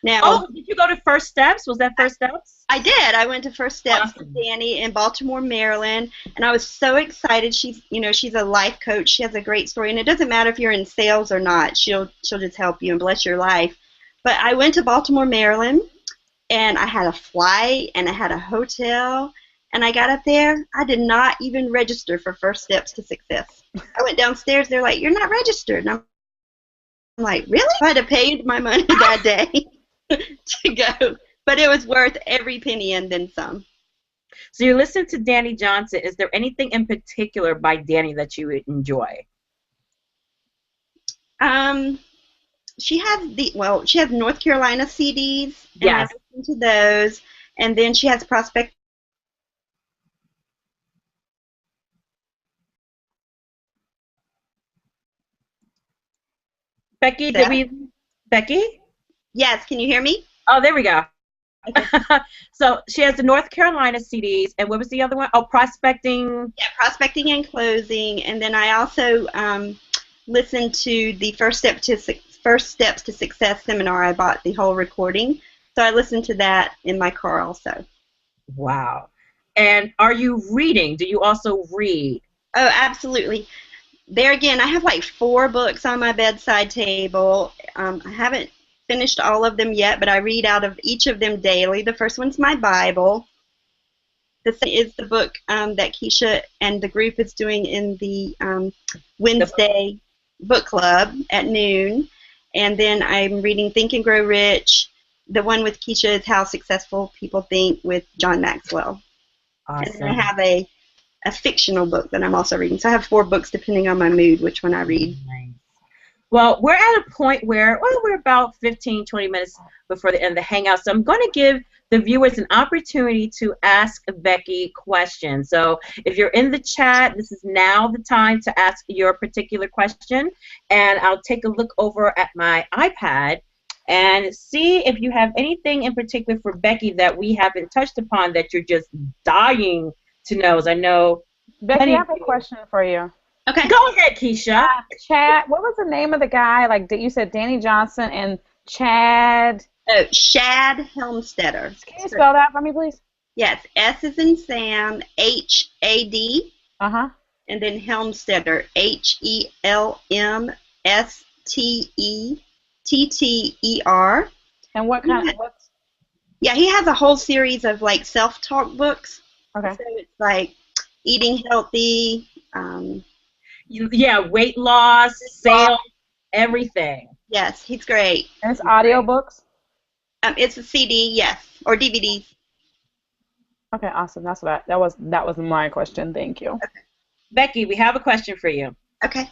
Now, did you go to First Steps? Was that First Steps? I did. I went to First Steps with Danny in Baltimore, Maryland, and I was so excited. She's a life coach. She has a great story, and it doesn't matter if you're in sales or not. She'll just help you and bless your life. But I went to Baltimore, Maryland, and I had a flight, and I had a hotel, and I got up there. I did not even register for First Steps to Success. I went downstairs. They're like, "You're not registered." And I'm like, "Really?" I had to pay my money that day to go. But it was worth every penny and then some. So you listen to Danny Johnson. Is there anything in particular by Danny that you enjoy? She has North Carolina CDs. And yes. I listen to those. And then she has Prospect. Becky, Becky? Yes, can you hear me? Oh, there we go. Okay. So she has the North Carolina CDs, and what was the other one? Oh, Prospecting. Yeah, Prospecting and Closing, and then I also listened to the First Steps to Success seminar. I bought the whole recording, so I listened to that in my car also. Wow. And are you reading? Do you also read? Oh, absolutely. There again, I have like 4 books on my bedside table. I haven't finished all of them yet, but I read out of each of them daily. The first one's my Bible. The second is the book that Keisha and the group is doing in the Wednesday book club at noon. And then I'm reading Think and Grow Rich. The one with Keisha is How Successful People Think with John Maxwell. Awesome. And then I have a fictional book that I'm also reading. So I have 4 books depending on my mood, which one I read. Nice. Well, we're at a point where, we're about 15, 20 minutes before the end of the hangout, so I'm going to give the viewers an opportunity to ask Becky questions. So if you're in the chat, this is now the time to ask your particular question, and I'll take a look over at my iPad and see if you have anything in particular for Becky that we haven't touched upon that you're just dying to know. As I know, Becky, I have a question for you. Okay. Go ahead, Keisha. Chad, what was the name of the guy? Like you said, Danny Johnson and Chad. Oh, Shad Helmstetter. Can you spell that for me, please? Yes, S is in Sam, H-A-D, Uh-huh. and then Helmstetter, Helmstetter. And what kind of books? Yeah, he has a whole series of like self-talk books. Okay. So it's like eating healthy. Yeah, weight loss, sales, everything. Yes, he's great. And it's audiobooks? It's a CD, yes, or DVDs. Okay, awesome. That's what that was my question. Thank you. Okay. Becky, we have a question for you. Okay.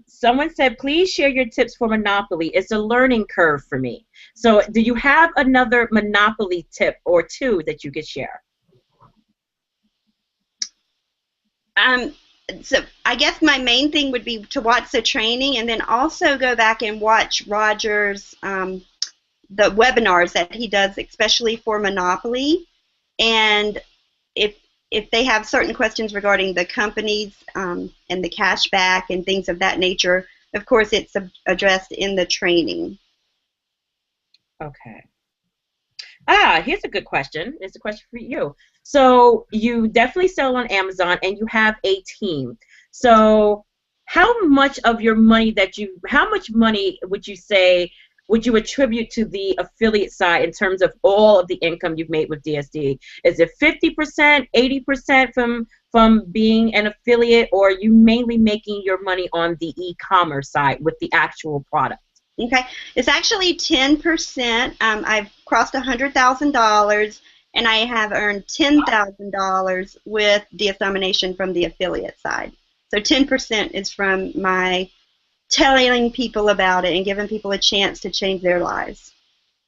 Someone said, please share your tips for Monopoly. It's a learning curve for me. So do you have another Monopoly tip or two that you could share? So I guess my main thing would be to watch the training and then also go back and watch Roger's the webinars that he does, especially for Monopoly. And if they have certain questions regarding the companies and the cashback and things of that nature, of course it's addressed in the training. Okay. Here's a good question. It's a question for you. So you definitely sell on Amazon and you have a team. So how much of your money how much money would you say would you attribute to the affiliate side in terms of all of the income you've made with DSD? Is it 50%, 80% from being an affiliate, or are you mainly making your money on the e-commerce side with the actual product? Okay, it's actually 10%. I've crossed $100,000, and I have earned $10,000 with DS-Domination from the affiliate side. So 10% is from my telling people about it and giving people a chance to change their lives.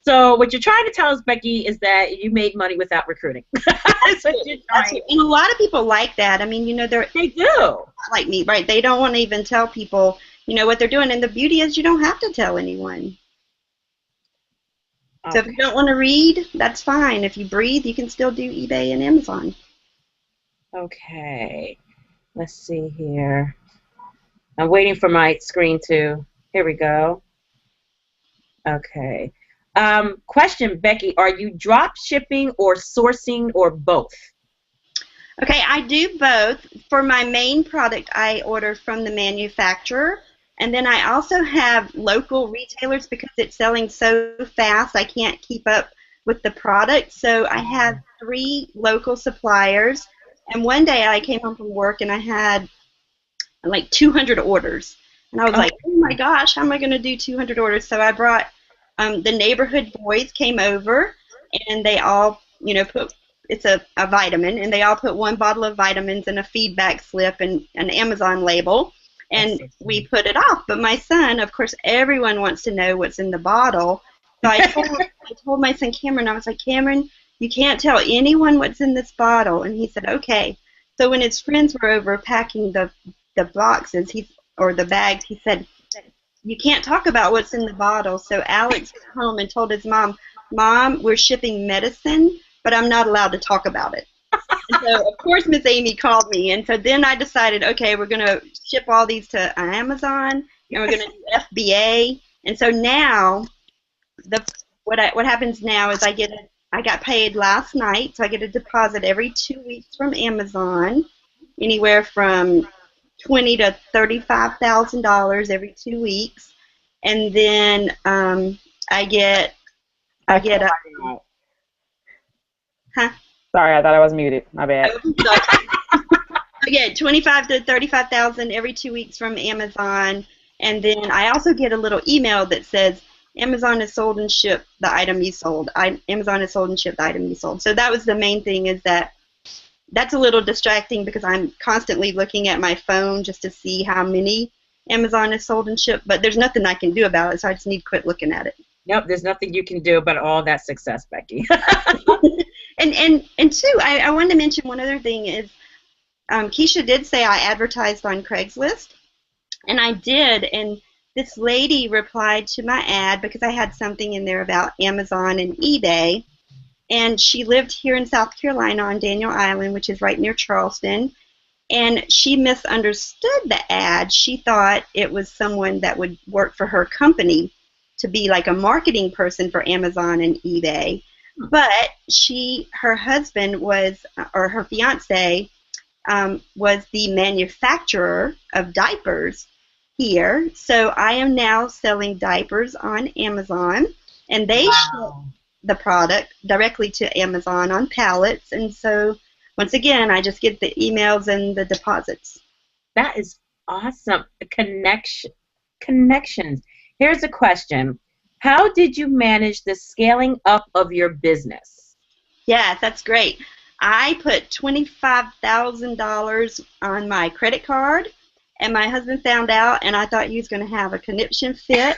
So what you're trying to tell us, Becky, is that you made money without recruiting. That's what you're trying. And a lot of people like that. I mean, you know, they do. Like me, right? They don't want to even tell people, you know, what they're doing. And the beauty is you don't have to tell anyone. Okay. So if you don't want to read, that's fine. If you breathe, you can still do eBay and Amazon. Okay. Let's see here. I'm waiting for my screen to, here we go. Okay. Question, Becky, are you drop shipping or sourcing or both? Okay, I do both. For my main product, I order from the manufacturer, and then I also have local retailers because it's selling so fast I can't keep up with the product. So I have 3 local suppliers, and one day I came home from work and I had like 200 orders. And I was like, oh my gosh, how am I going to do 200 orders? So I brought, the neighborhood boys came over, and they all, you know, it's a vitamin, and they all put 1 bottle of vitamins and a feedback slip and an Amazon label, and we put it off. But my son, of course, everyone wants to know what's in the bottle. So I told my son Cameron, I was like, Cameron, you can't tell anyone what's in this bottle. And he said, okay. So when his friends were over packing the boxes, or the bags, he said, you can't talk about what's in the bottle. So Alex went home and told his mom, Mom, we're shipping medicine, but I'm not allowed to talk about it. And so, of course, Miss Amy called me, and so then I decided, okay, we're going to ship all these to Amazon, and we're going to do FBA. And so now, what happens now is I got paid last night, so I get a deposit every 2 weeks from Amazon, anywhere from $20,000 to $35,000 every 2 weeks, and then I get. Huh? Sorry, I thought I was muted. My bad. I get $25,000 to $35,000 every 2 weeks from Amazon, and then I also get a little email that says Amazon has sold and shipped the item you sold. Amazon has sold and shipped the item you sold. So that was the main thing, is that's a little distracting because I'm constantly looking at my phone just to see how many Amazon has sold and shipped, but there's nothing I can do about it, so I just need to quit looking at it. Nope, there's nothing you can do about all that success, Becky. And two, I wanted to mention one other thing is Keisha did say I advertised on Craigslist, and I did, and this lady replied to my ad because I had something in there about Amazon and eBay, and she lived here in South Carolina on Daniel Island, which is right near Charleston, and she misunderstood the ad. She thought it was someone that would work for her company to be like a marketing person for Amazon and eBay. But her husband was, or her fiance, was the manufacturer of diapers here. So I am now selling diapers on Amazon, and they ship the product directly to Amazon on pallets. And so once again, I just get the emails and the deposits. That is awesome. Connections. Here's a question. How did you manage the scaling up of your business? Yes, that's great. I put $25,000 on my credit card, and my husband found out, and I thought he was going to have a conniption fit.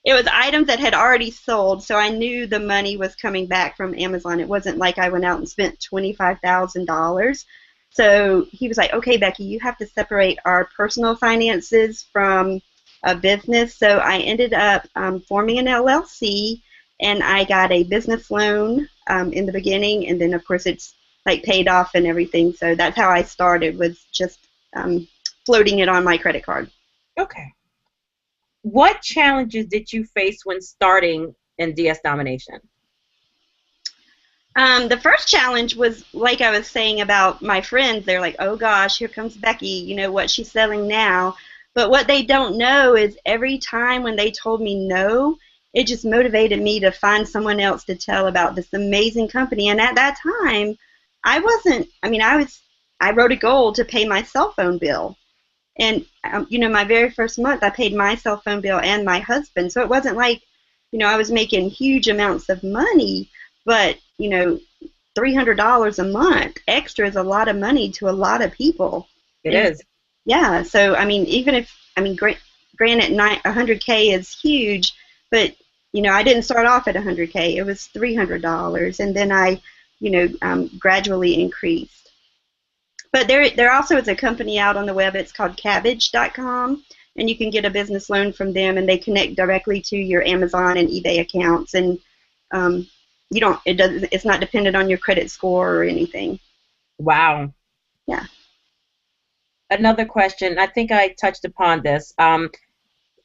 It was items that had already sold, so I knew the money was coming back from Amazon. It wasn't like I went out and spent $25,000. So he was like, okay, Becky, you have to separate our personal finances from a business. So I ended up forming an LLC, and I got a business loan in the beginning, and then, of course, it's like paid off and everything. So that's how I started, was just floating it on my credit card. Okay. What challenges did you face when starting in DS Domination? The first challenge was, like I was saying about my friends, they're like, oh gosh, here comes Becky, you know what she's selling now. But what they don't know is every time when they told me no, it just motivated me to find someone else to tell about this amazing company. And at that time, I wrote a goal to pay my cell phone bill. And, my very first month, I paid my cell phone bill and my husband. So it wasn't like, I was making huge amounts of money, but, $300 a month extra is a lot of money to a lot of people. It is. Yeah. So, even if, granted, 100K is huge, but, I didn't start off at 100K. It was $300. And then I, gradually increased. But there also is a company out on the web. It's called Cabbage.com, and you can get a business loan from them, and they connect directly to your Amazon and eBay accounts, and it's not dependent on your credit score or anything. Wow. Yeah. Another question. I think I touched upon this.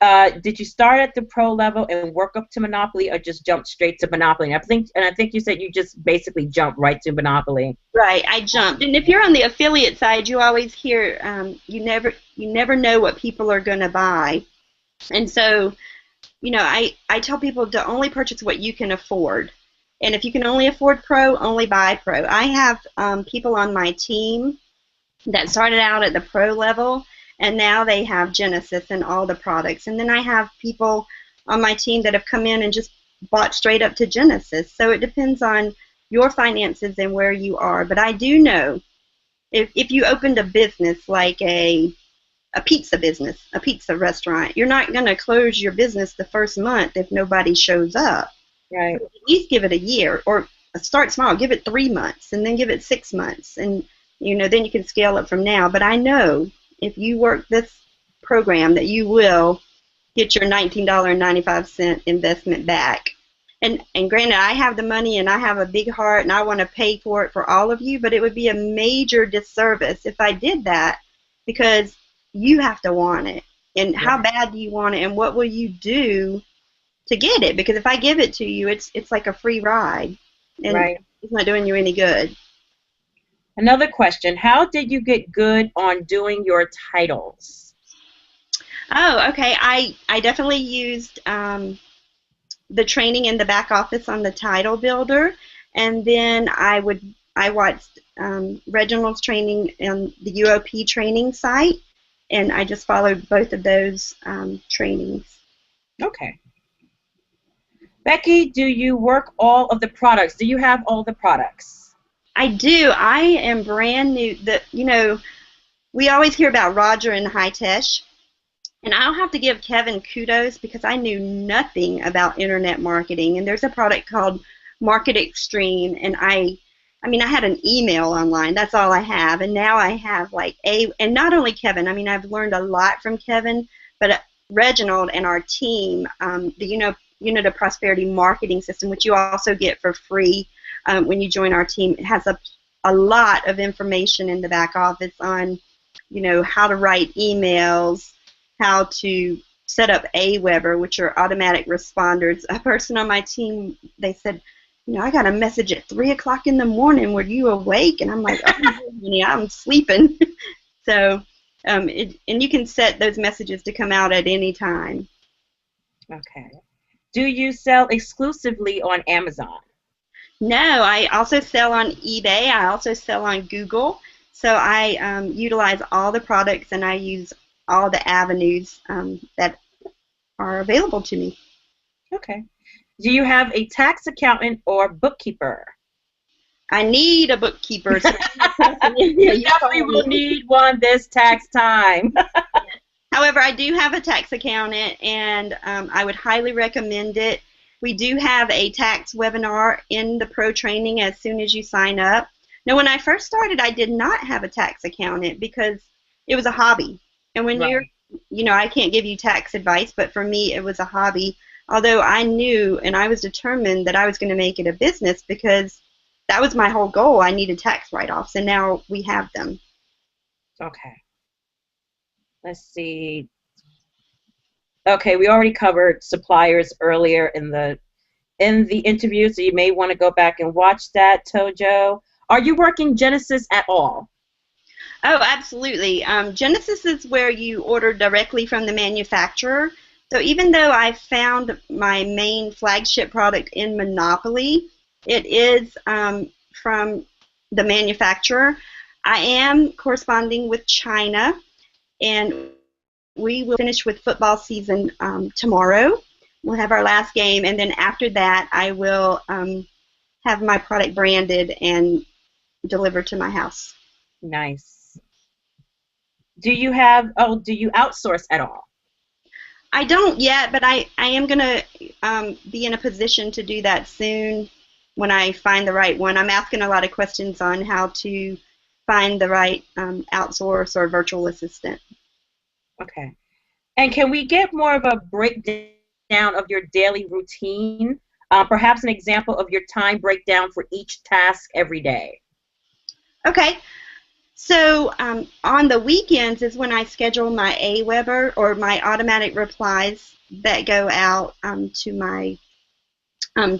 Did you start at the pro level and work up to Monopoly, or just jump straight to Monopoly? I think you said you just basically jumped right to Monopoly. Right, I jumped. And if you're on the affiliate side, you always hear you never know what people are going to buy. And so, I tell people to only purchase what you can afford. And if you can only afford pro, only buy pro. I have people on my team that started out at the pro level, and now they have Genesis and all the products. And then I have people on my team that have come in and just bought straight up to Genesis. So it depends on your finances and where you are. But I do know if you opened a business like a pizza business, a pizza restaurant, you're not going to close your business the first month if nobody shows up. Right. So at least give it a year, or start small. Give it 3 months, and then give it 6 months. And, then you can scale up from now. But I know if you work this program that you will get your $19.95 investment back. And granted, I have the money and I have a big heart and I want to pay for it for all of you, but it would be a major disservice if I did that, because you have to want it. And how bad do you want it, and what will you do to get it? Because if I give it to you, it's like a free ride, and it's not doing you any good. Another question, how did you get good on doing your titles? Oh, okay. I definitely used the training in the back office on the title builder, and then I watched Reginald's training on the UOP training site, and I just followed both of those trainings. Okay. Becky, do you work all of the products? Do you have all the products? I do. I am brand new. We always hear about Roger and Hitesh, And I'll have to give Kevin kudos because I knew nothing about internet marketing. And there's a product called Market Extreme, and I mean, I had an email online. That's all I have, and now I have and not only Kevin. I mean, I've learned a lot from Kevin, but Reginald and our team, the Unit of Prosperity marketing system, which you also get for free when you join our team, it has a lot of information in the back office on, how to write emails, how to set up AWeber, which are automatic responders. A person on my team, they said, I got a message at 3 o'clock in the morning. Were you awake? And I'm like, oh, honey, I'm sleeping. So, and you can set those messages to come out at any time. Okay. Do you sell exclusively on Amazon? No, I also sell on eBay. I also sell on Google. So I utilize all the products, and I use all the avenues that are available to me. Okay. Do you have a tax accountant or bookkeeper? I need a bookkeeper. So You definitely will need one this tax time. However, I do have a tax accountant, and I would highly recommend it. We do have a tax webinar in the pro training as soon as you sign up. Now, when I first started, I did not have a tax accountant because it was a hobby. And when Right. I can't give you tax advice, but for me, it was a hobby. Although I knew and I was determined that I was going to make it a business because that was my whole goal. I needed tax write-offs, and now we have them. Okay. Let's see. Okay, we already covered suppliers earlier in the interview, so you may want to go back and watch that, Tojo. Are you working Genesis at all? Oh, absolutely. Genesis is where you order directly from the manufacturer. So even though I found my main flagship product in Monopoly, it is from the manufacturer. I am corresponding with China, and we will finish with football season tomorrow. We'll have our last game, and then after that, I will have my product branded and delivered to my house. Nice. Do you outsource at all? I don't yet, but I am going to be in a position to do that soon when I find the right one. I'm asking a lot of questions on how to find the right outsource or virtual assistant. Okay. And can we get more of a breakdown of your daily routine? Perhaps an example of your time breakdown for each task every day. Okay. So on the weekends is when I schedule my AWeber or my automatic replies that go out to my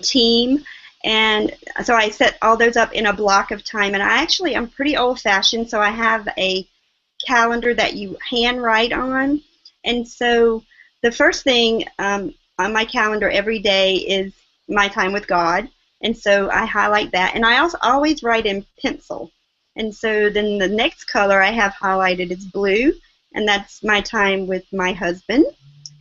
team. And so I set all those up in a block of time. And I'm pretty old-fashioned, so I have a calendar that you handwrite on. And so the first thing on my calendar every day is my time with God. And so I highlight that. And I also always write in pencil. And so then the next color I have highlighted is blue, and that's my time with my husband.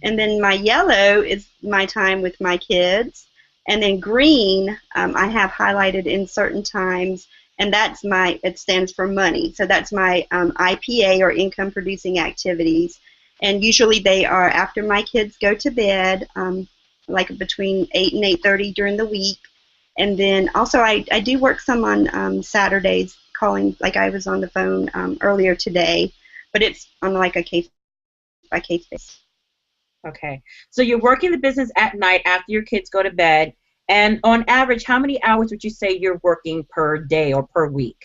And then my yellow is my time with my kids. And then green I have highlighted in certain times, and it stands for money. So that's my IPA, or income producing activities. And usually they are after my kids go to bed, like between 8 and 8:30 during the week. And then also I do work some on Saturdays, calling, like I was on the phone earlier today, but it's on like a case-by-case basis. Okay. So you're working the business at night after your kids go to bed, and on average, how many hours would you say you're working per day or per week?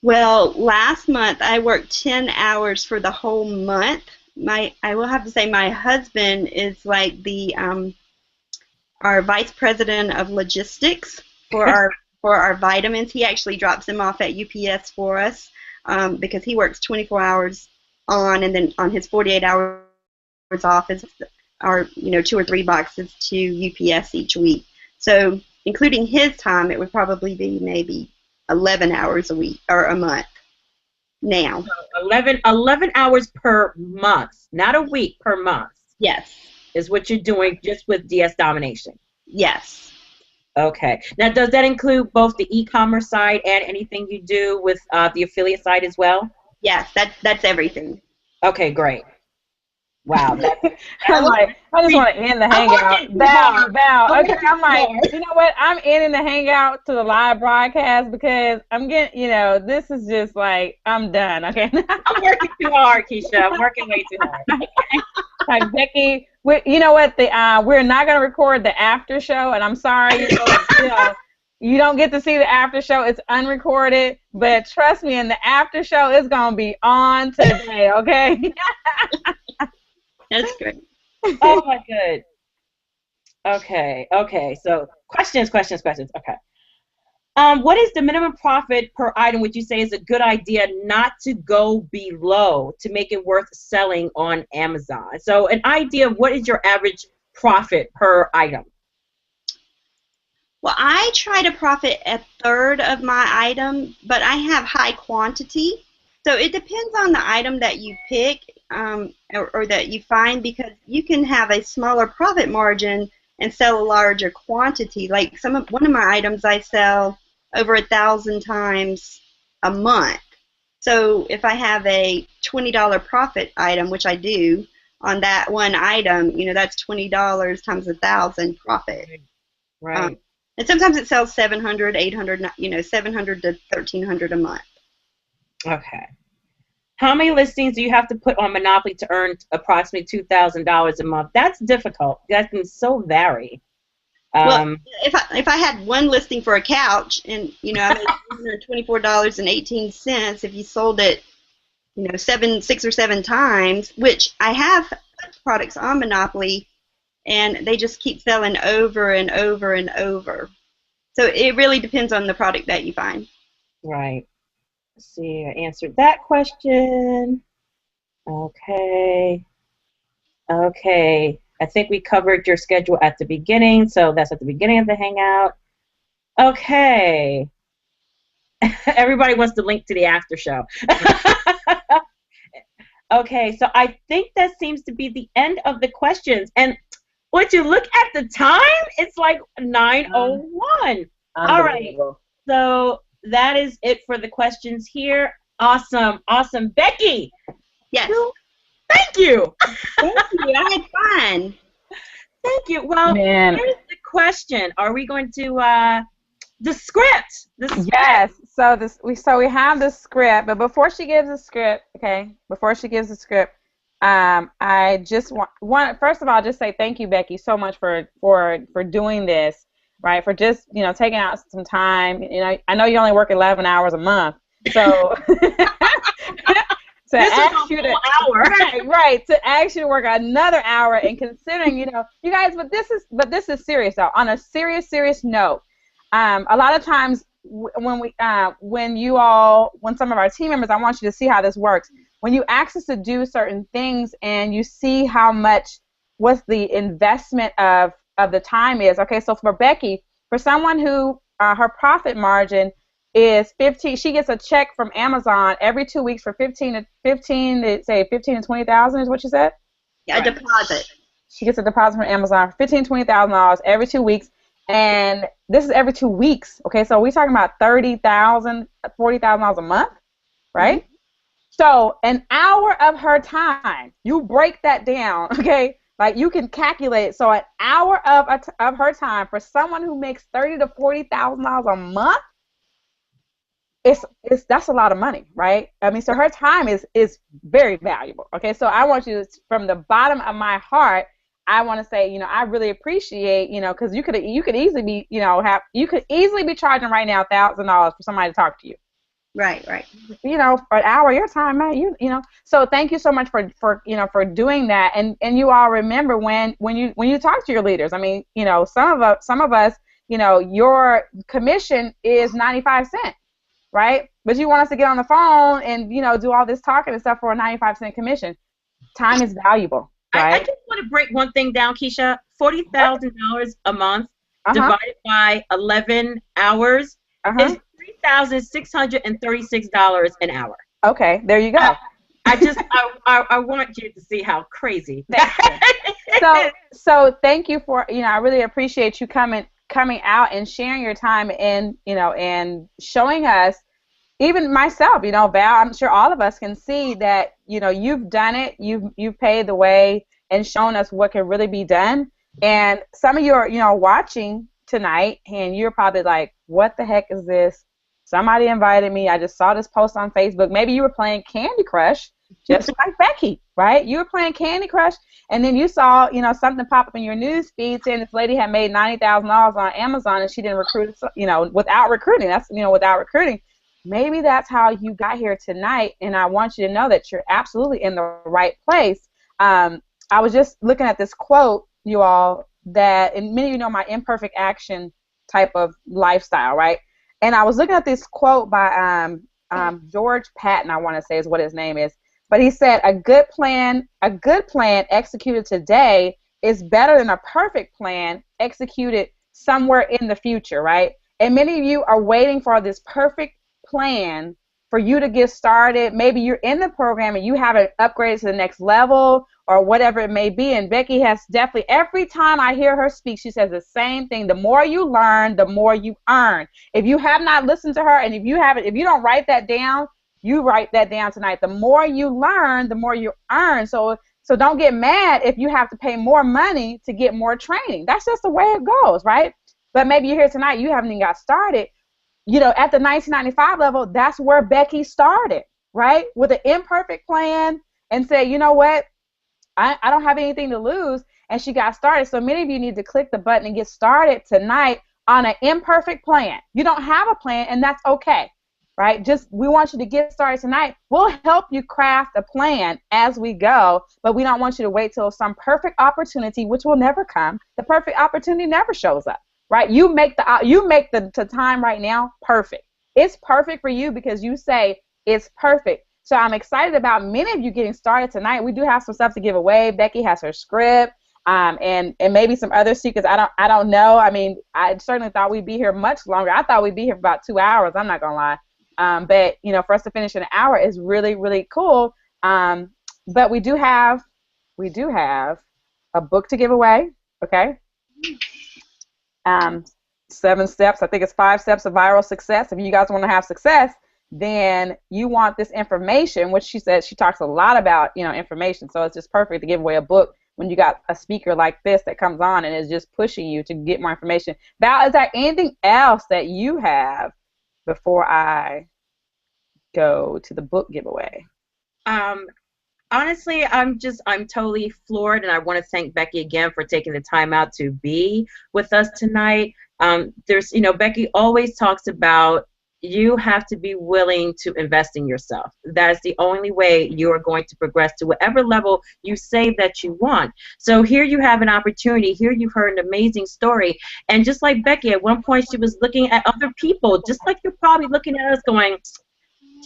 Well, last month I worked 10 hours for the whole month. I will have to say my husband is like our vice president of logistics for our vitamins. He actually drops them off at UPS for us because he works 24 hours on, and then on his 48 hours off are 2 or 3 boxes to UPS each week. So including his time, it would probably be maybe 11 hours a week or a month now. So 11 hours per month, not a week, per month. Yes. Is what you're doing just with DS Domination. Yes. Okay. Now, does that include both the e-commerce side and anything you do with the affiliate side as well? Yes, that's everything. Okay, great. Wow. I'm like, I just want to end the hangout. Bow. Okay, I'm like, you know what? I'm ending the hangout to the live broadcast because I'm getting, this is just like, I'm done. Okay. I'm working too hard, Keisha. I'm working way too hard. Like Becky, you know what? We're not going to record the after show, and I'm sorry, you don't get to see the after show. It's unrecorded, but trust me, in the after show, it's going to be on today. Okay. That's great. Oh my good. Okay. So questions. Okay. What is the minimum profit per item would you say is a good idea not to go below to make it worth selling on Amazon? So an idea of what is your average profit per item? Well, I try to profit a third of my item, but I have high quantity. So it depends on the item that you pick or that you find, because you can have a smaller profit margin and sell a larger quantity. Like one of my items I sell over 1,000 times a month. So if I have a $20 profit item, which I do on that one item, that's $20 times 1,000 profit. Right. And sometimes it sells 700, 800, 700 to 1,300 a month. Okay. How many listings do you have to put on Monopoly to earn approximately $2,000 a month? That's difficult. That can so vary. Well, if I had one listing for a couch and I made $124.18, if you sold it, 6 or 7 times, which I have products on Monopoly, and they just keep selling over and over and over. So it really depends on the product that you find. Right. Let's see, I answered that question. Okay. I think we covered your schedule at the beginning, so that's at the beginning of the hangout. Okay. Everybody wants the link to the after show. Okay, so I think that seems to be the end of the questions. And once you look at the time, it's like 9:01. All right, so that is it for the questions here. Awesome. Becky. Yes. Thank you. Thank you. I had fun. Thank you. Well, here's the question. Are we going to the script? Yes. So we have the script, but before she gives the script, I just want first of all just say thank you, Becky, so much for doing this, right? For just taking out some time. I know you only work 11 hours a month, so. To ask you to ask you to work another hour, and considering you guys, but this is serious though. On a serious note, a lot of times when some of our team members, I want you to see how this works. When you ask us to do certain things and you see how much what the investment of the time is. Okay, so for Becky, for someone who her profit margin is 15. She gets a check from Amazon every 2 weeks for 15 to 20,000 is what you said? Yeah, a deposit. She gets a deposit from Amazon for $20,000 every 2 weeks, and this is every 2 weeks. Okay, so we're talking about $30,000, $40,000 a month, right? Mm-hmm. So an hour of her time, you break that down, okay? Like you can calculate. So an hour of her time for someone who makes $30,000 to $40,000 a month. That's a lot of money, right? I mean, so her time is very valuable. Okay, so I want you to, from the bottom of my heart, I want to say, I really appreciate, because you could easily be, you could easily be charging right now $1,000 for somebody to talk to you. Right. For an hour of your time, man, So thank you so much for doing that, and you all remember when you talk to your leaders. I mean, some of us, your commission is 95 cents. Right? But you want us to get on the phone and, do all this talking and stuff for a 95-cent commission. Time is valuable, right? I just want to break one thing down, Keisha. $40,000 a month divided by 11 hours is $3,636 an hour. Okay, there you go. I want you to see how crazy. So thank you for, I really appreciate you coming out and sharing your time and and showing us even myself, you know, Val, I'm sure all of us can see that, you know, you've done it, you've paved the way and shown us what can really be done. And some of you are, you know, watching tonight, and you're probably like, what the heck is this? Somebody invited me. I just saw this post on Facebook. Maybe you were playing Candy Crush, just like Becky, right? You were playing Candy Crush, and then you saw, you know, something pop up in your news feed saying this lady had made $90,000 on Amazon, and she didn't recruit, you know, without recruiting. That's, you know, without recruiting. Maybe that's how you got here tonight, and I want you to know that you're absolutely in the right place. I was just looking at this quote, you all, that, and many of you know my imperfect action type of lifestyle, right? And I was looking at this quote by George Patton, I want to say is what his name is. But he said, a good plan executed today is better than a perfect plan executed somewhere in the future, right? And many of you are waiting for this perfect plan for you to get started. Maybe you're in the program and you haven't upgraded to the next level or whatever it may be. And Becky has definitely, every time I hear her speak, she says the same thing. The more you learn, the more you earn. If you have not listened to her, and if you don't write that down, you write that down tonight. The more you learn, the more you earn. So don't get mad if you have to pay more money to get more training. That's just the way it goes, right? But maybe you're here tonight, you haven't even got started. You know, at the 1995 level, that's where Becky started, right? With an imperfect plan, and said, you know what? I don't have anything to lose, and she got started. So many of you need to click the button and get started tonight on an imperfect plan. You don't have a plan, and that's okay, right? Just, we want you to get started tonight. We'll help you craft a plan as we go, but we don't want you to wait till some perfect opportunity, which will never come. The perfect opportunity never shows up, right? You make the time right now perfect. It's perfect for you because you say it's perfect. So I'm excited about many of you getting started tonight. We do have some stuff to give away. Becky has her script, and maybe some other secrets. I don't know. I mean, I certainly thought we'd be here much longer. I thought we'd be here for about 2 hours. I'm not gonna lie. But you know, for us to finish in an hour is really, really cool. But we do have a book to give away. Okay. 7 steps. I think it's 5 steps of viral success. If you guys want to have success, then you want this information, which she said she talks a lot about, you know, information. So it's just perfect to give away a book when you got a speaker like this that comes on and is just pushing you to get more information. Val, is there anything else that you have before I go to the book giveaway? Honestly, I'm totally floored, and I want to thank Becky again for taking the time out to be with us tonight. There's, you know, Becky always talks about you have to be willing to invest in yourself. That is the only way you are going to progress to whatever level you say that you want. So here you have an opportunity. Here you've heard an amazing story. And just like Becky, at one point she was looking at other people, just like you're probably looking at us going,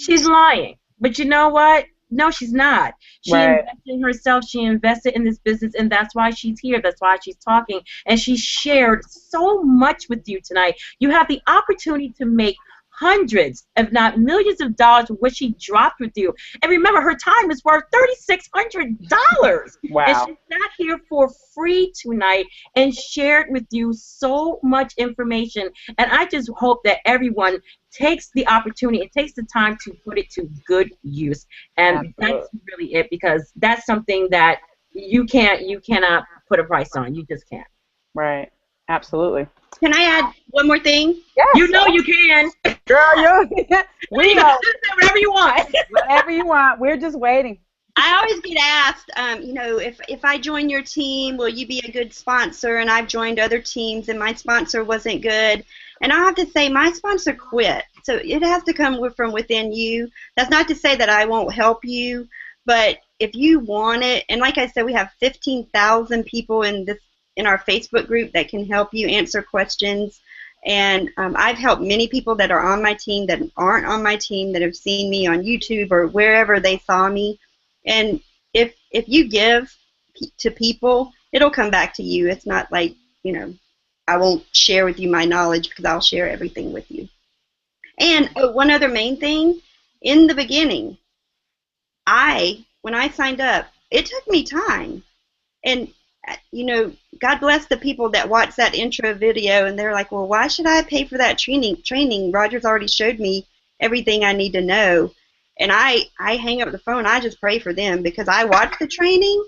she's lying. But you know what? No, she's not. She invested in herself. She invested in this business, and that's why she's here. That's why she's talking. And she shared so much with you tonight. You have the opportunity to make hundreds, if not millions of dollars for what she dropped with you. And remember, her time is worth $3,600. Wow. And she sat here for free tonight and shared with you so much information. And I just hope that everyone takes the opportunity and takes the time to put it to good use. And that's really it, because that's something that you cannot put a price on. You just can't. Right. Absolutely. Can I add one more thing? Yes. You know you can. Girl, we know. Whatever you want. Whatever you want. We're just waiting. I always get asked, you know, if I join your team, will you be a good sponsor? And I've joined other teams, and my sponsor wasn't good. And I have to say, my sponsor quit. So it has to come from within you. That's not to say that I won't help you, but if you want it, and like I said, we have 15,000 people in our Facebook group that can help you answer questions. And I've helped many people that are on my team that aren't on my team, that have seen me on YouTube or wherever they saw me. And if you give to people, it'll come back to you. It's not like, you know, I won't share with you my knowledge, because I'll share everything with you. And one other main thing, in the beginning, when I signed up, it took me time. And you know, God bless the people that watch that intro video and they're like, well, why should I pay for that training? Roger's already showed me everything I need to know. And I hang up the phone. I just pray for them because I watch the training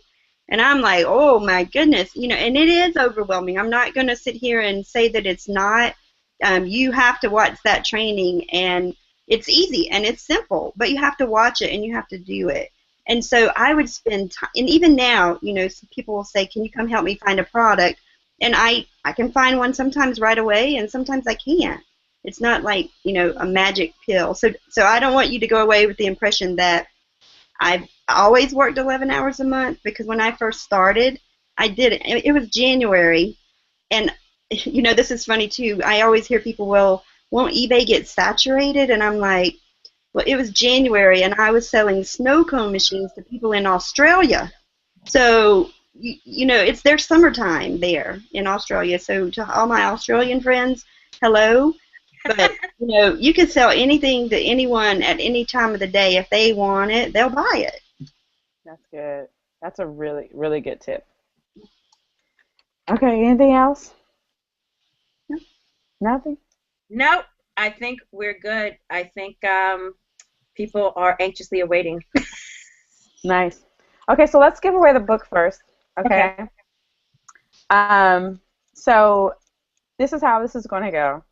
and I'm like, oh my goodness, and it is overwhelming. I'm not going to sit here and say that it's not. You have to watch that training, and it's easy and it's simple, but you have to watch it and you have to do it. And so I would spend time, and even now, some people will say, can you come help me find a product? And I can find one sometimes right away, and sometimes I can't. It's not like, a magic pill. So I don't want you to go away with the impression that I've always worked 11 hours a month, because when I first started, I did it. It was January, and this is funny too. I always hear people, well, won't eBay get saturated? And I'm like, well, it was January, and I was selling snow cone machines to people in Australia. So, it's their summertime there in Australia. So to all my Australian friends, hello. But, you can sell anything to anyone at any time of the day. If they want it, they'll buy it. That's good. That's a really, really good tip. Okay, anything else? No. Nothing? Nope. I think we're good. I think people are anxiously awaiting. Nice. Okay, so let's give away the book first. Okay. So this is how this is going to go.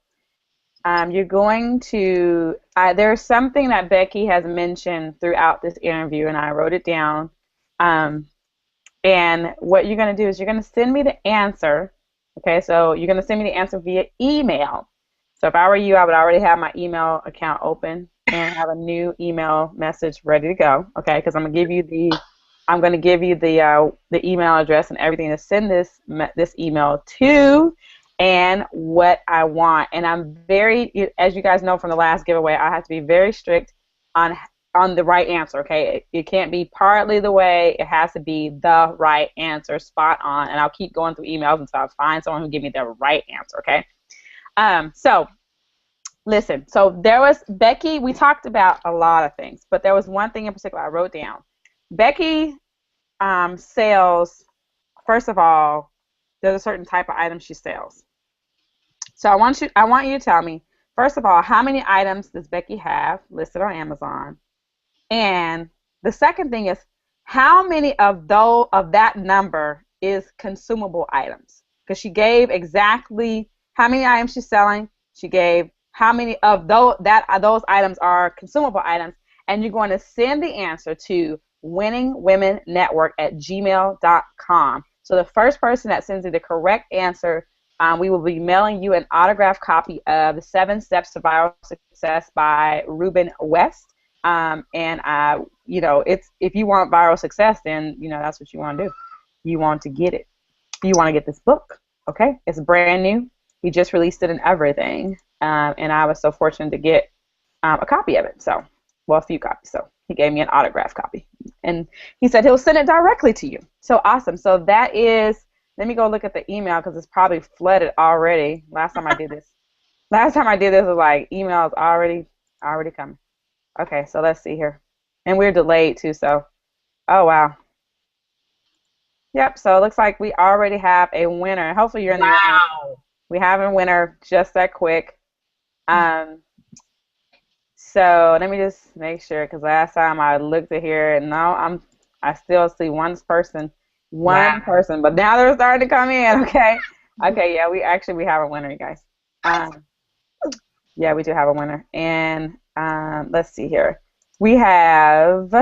You're going to, there's something that Becky has mentioned throughout this interview, and I wrote it down. And what you're going to do is you're going to send me the answer. Okay, so you're going to send me the answer via email. So if I were you, I would already have my email account open and have a new email message ready to go. Okay, because I'm going to give you the email address and everything to send this email to, and what I want. And I'm very, as you guys know from the last giveaway, I have to be very strict on the right answer. Okay, it can't be partly the way. It has to be the right answer, spot on. And I'll keep going through emails until I find someone who give me the right answer. Okay. So listen. So there was Becky. We talked about a lot of things, but there was one thing in particular I wrote down. Becky sells. First of all, there's a certain type of item she sells. So I want you to tell me, first of all, how many items does Becky have listed on Amazon? And the second thing is, how many of that number is consumable items? Because she gave exactly how many items she's selling. She gave how many of those items are consumable items, and you're going to send the answer to winningwomennetwork@gmail.com. So the first person that sends you the correct answer, we will be mailing you an autographed copy of The 7 Steps to Viral Success by Ruben West. It's, if you want viral success, then that's what you want to do. You want to get it. You want to get this book. Okay, it's brand new. He just released it and everything, and I was so fortunate to get a copy of it. So, well, a few copies. So he gave me an autographed copy, and he said he'll send it directly to you. So awesome. So that is. Let me go look at the email because it's probably flooded already. Last time I did this was like emails already coming. Okay, so let's see here. And we're delayed too, so oh wow. Yep, so it looks like we already have a winner. Hopefully you're in the room. We have a winner just that quick. So let me just make sure, because last time I looked at here and no, I still see one person, but now they're starting to come in. Okay, yeah, we have a winner, you guys. Yeah, we do have a winner, and let's see here. We have,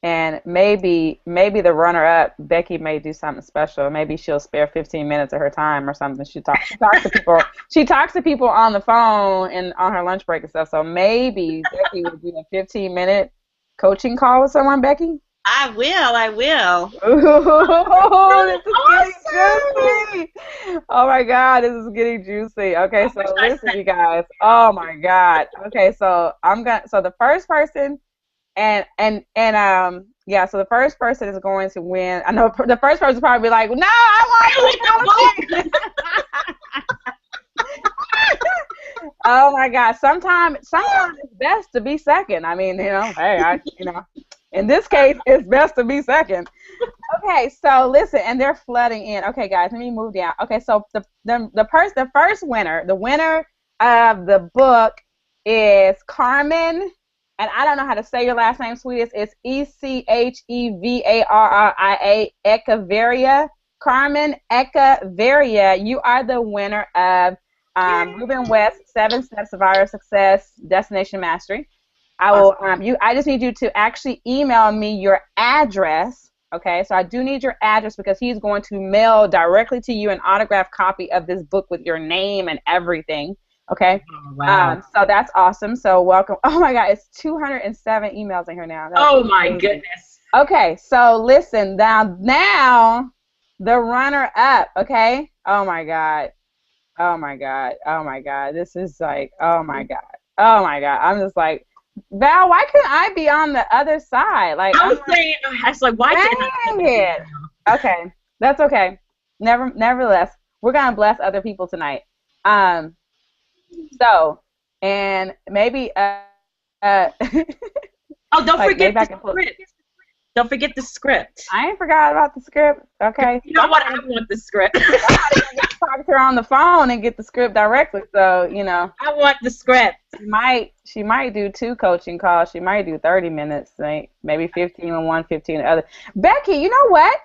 and maybe the runner-up, Becky, may do something special. Maybe she'll spare 15 minutes of her time or something. She talks to people. She talks to people on the phone and on her lunch break and stuff. So maybe Becky will do a 15-minute coaching call with someone. Becky. I will. Ooh, this is getting juicy. Oh my God, this is getting juicy. Okay, so listen, you guys. Oh my God. Okay, so the first person, so the first person is going to win. I know the first person will probably be like, no, I want to. Oh my God. Sometimes it's best to be second. I mean, hey, in this case, it's best to be second. Okay, so listen, and they're flooding in. Okay, guys, let me move down. Okay, so the first winner, the winner of the book is Carmen, and I don't know how to say your last name, sweetest. It's Echevaria, Echevaria. Carmen Echevaria, you are the winner of Ruben West 7 Steps of Our Success Destination Mastery. I will. I just need you to actually email me your address. Okay, so I do need your address because he's going to mail directly to you an autographed copy of this book with your name and everything. Okay. Oh, wow. So that's awesome. So welcome. Oh my God, it's 207 emails in here now. That's amazing. Goodness. Okay, so listen now the runner up. Okay. Oh my God. Oh my God. Oh my God. This is like, oh my God. Oh my God. I'm just like, Val, why couldn't I be on the other side? Like I was saying, I was like, why didn't I? Okay, that's okay. Nevertheless, we're gonna bless other people tonight. So, and maybe oh, don't forget the script. Don't forget the script. I ain't forgot about the script. Okay. You know what? I want the script. I'm gonna talk to her on the phone and get the script directly. So, you know. I want the script. She might do 2 coaching calls. She might do 30 minutes, maybe 15 on one, 15 on the other. Becky, you know what?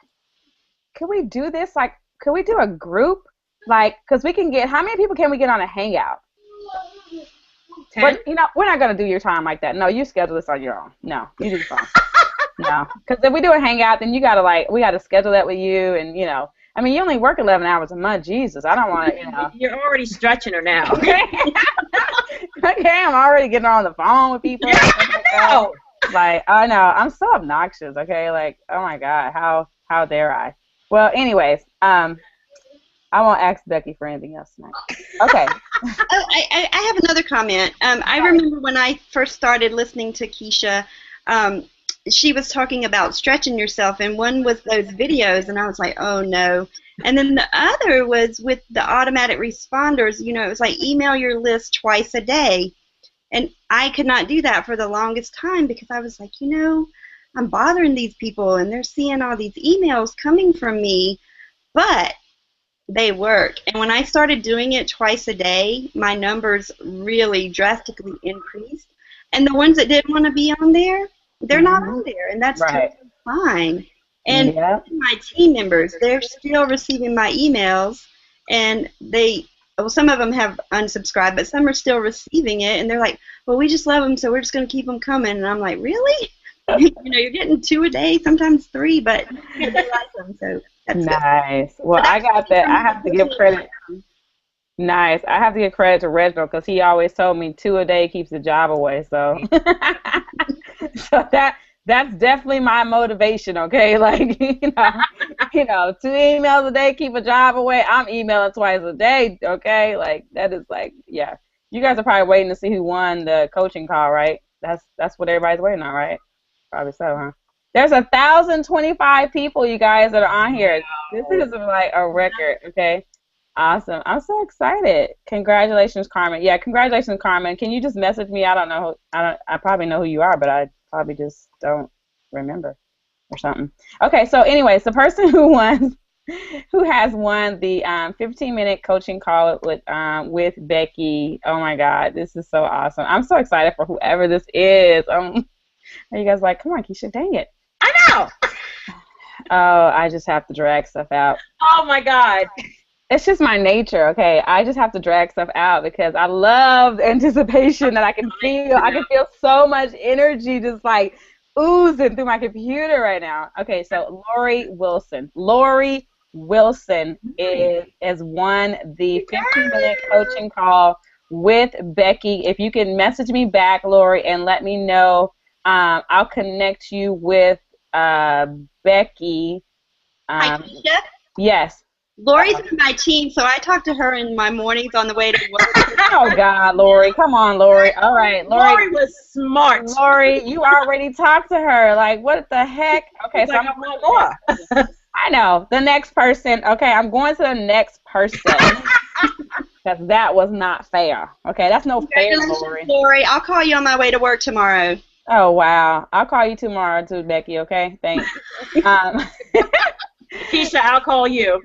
Could we do this? Like, could we do a group? Like, because we can get, how many people can we get on a hangout? 10? But, you know, we're not going to do your time like that. No, you schedule this on your own. No, you do the phone. No, because if we do a hangout, then you got to, we got to schedule that with you. And, you know, I mean, you only work 11 hours a month. Jesus, I don't want to, you know. You're already stretching her now. Okay. Okay, I'm already getting on the phone with people. Yeah, I know. Like, I know. I'm so obnoxious, okay? Like, oh, my God, how dare I? Well, anyways, I won't ask Becky for anything else tonight. Okay. I have another comment. I remember when I first started listening to Keisha, she was talking about stretching yourself, and one was those videos, and I was like, oh, no. And then the other was with the automatic responders. You know, it was like email your list twice a day. And I could not do that for the longest time because I was like, you know, I'm bothering these people, and they're seeing all these emails coming from me. But they work. And when I started doing it twice a day, my numbers really drastically increased. And the ones that didn't want to be on there, they're not on there, and that's totally fine. And my team members, they're still receiving my emails, and some of them have unsubscribed, but some are still receiving it, and they're like, well, we just love them, so we're just going to keep them coming. And I'm like, really? You know, you're getting 2 a day, sometimes 3, but they like them, so that's nice. Good. Well, I got that. I have to give credit. Nice. I have to give credit to Reginald because he always told me 2 a day keeps the job away. So, so that's definitely my motivation. Okay, like you know, 2 emails a day keep a job away. I'm emailing twice a day. Okay, like that is like yeah. You guys are probably waiting to see who won the coaching call, right? That's what everybody's waiting on, right? Probably so, huh? There's 1,025 people, you guys, that are on here. This is like a record. Okay. Awesome. I'm so excited. Congratulations, Carmen. Yeah, congratulations, Carmen. Can you just message me? I don't know. I probably know who you are, but I probably just don't remember or something. Okay, so anyways, the person who has won the 15-minute coaching call with Becky. Oh my God, this is so awesome. I'm so excited for whoever this is. Are you guys like, come on, Keisha, dang it. I know. Oh, I just have to drag stuff out. Oh my God. It's just my nature, okay? I just have to drag stuff out because I love the anticipation that I can feel. I can feel so much energy just like oozing through my computer right now. Okay, so Lori Wilson. Lori Wilson has won the 15-minute coaching call with Becky. If you can message me back, Lori, and let me know, I'll connect you with Becky. Hi, Keisha? Yes. Lori's on my team, so I talk to her in my mornings on the way to work. Oh, God, Lori. Come on, Lori. All right, Lori was smart. Lori, you already talked to her. Like, what the heck? Okay, so I want more. I know. The next person. Okay, I'm going to the next person. Because that was not fair. Okay, that's no fair, Lori. Lori, I'll call you on my way to work tomorrow. Oh, wow. I'll call you tomorrow, too, Becky, okay? Thanks. Keisha, I'll call you.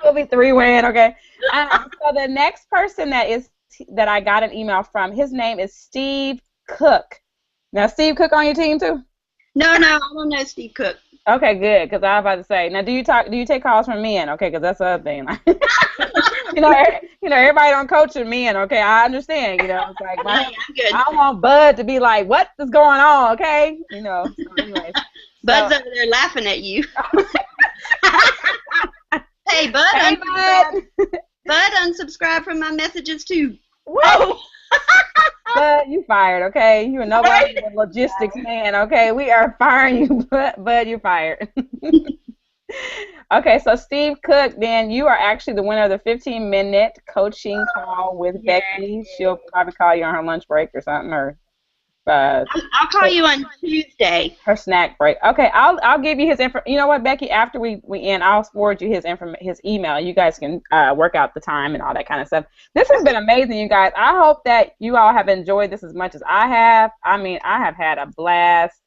We'll be 3-win, okay? So the next person that is that I got an email from. His name is Steve Cook. Now, Steve Cook on your team too? No, I don't know Steve Cook. Okay, good, because I was about to say. Now, do you take calls from men? Okay, because that's the other thing. Everybody don't coach men. Okay, I understand. It's like I'm good. I don't want Bud to be like, what is going on? Okay, So anyways, Bud's over there laughing at you. Hey, Bud, hey, Bud, unsubscribe from my messages too. Whoa. Bud, you fired, okay? You are nobody but logistics man, okay? We are firing you, Bud, you're fired. Okay, so Steve Cook, then you are actually the winner of the 15-minute coaching call with Becky. She'll probably call you on her lunch break or something, or I'll call you on Tuesday. Her snack break. Okay, I'll give you his info. You know what, Becky? After we end, I'll forward you his email. You guys can work out the time and all that kind of stuff. This has been amazing, you guys. I hope that you all have enjoyed this as much as I have. I mean, I have had a blast.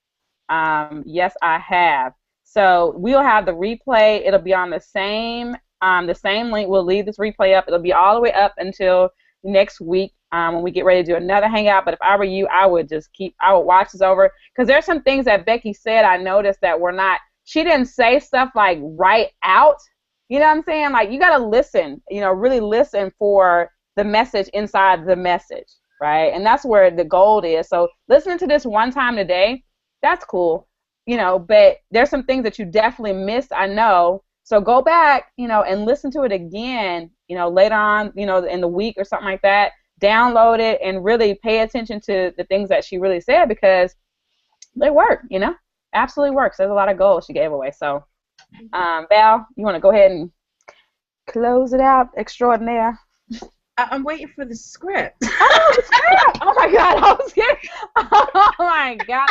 Yes, I have. So we'll have the replay. It'll be on the same link. We'll leave this replay up. It'll be all the way up until next week. When we get ready to do another hangout. But if I were you, I would watch this over, because there's some things that Becky said I noticed that she didn't say stuff like right out. You know what I'm saying? Like, you got to listen, really listen for the message inside the message, right? And that's where the gold is. So listening to this one time today, that's cool, but there's some things that you definitely missed, I know. So go back, and listen to it again, later on, in the week or something like that. Download it and really pay attention to the things that she really said, because they work, absolutely works. There's a lot of goals she gave away. So, Val, you want to go ahead and close it out extraordinaire? I'm waiting for the script. Oh, the script! Oh my God,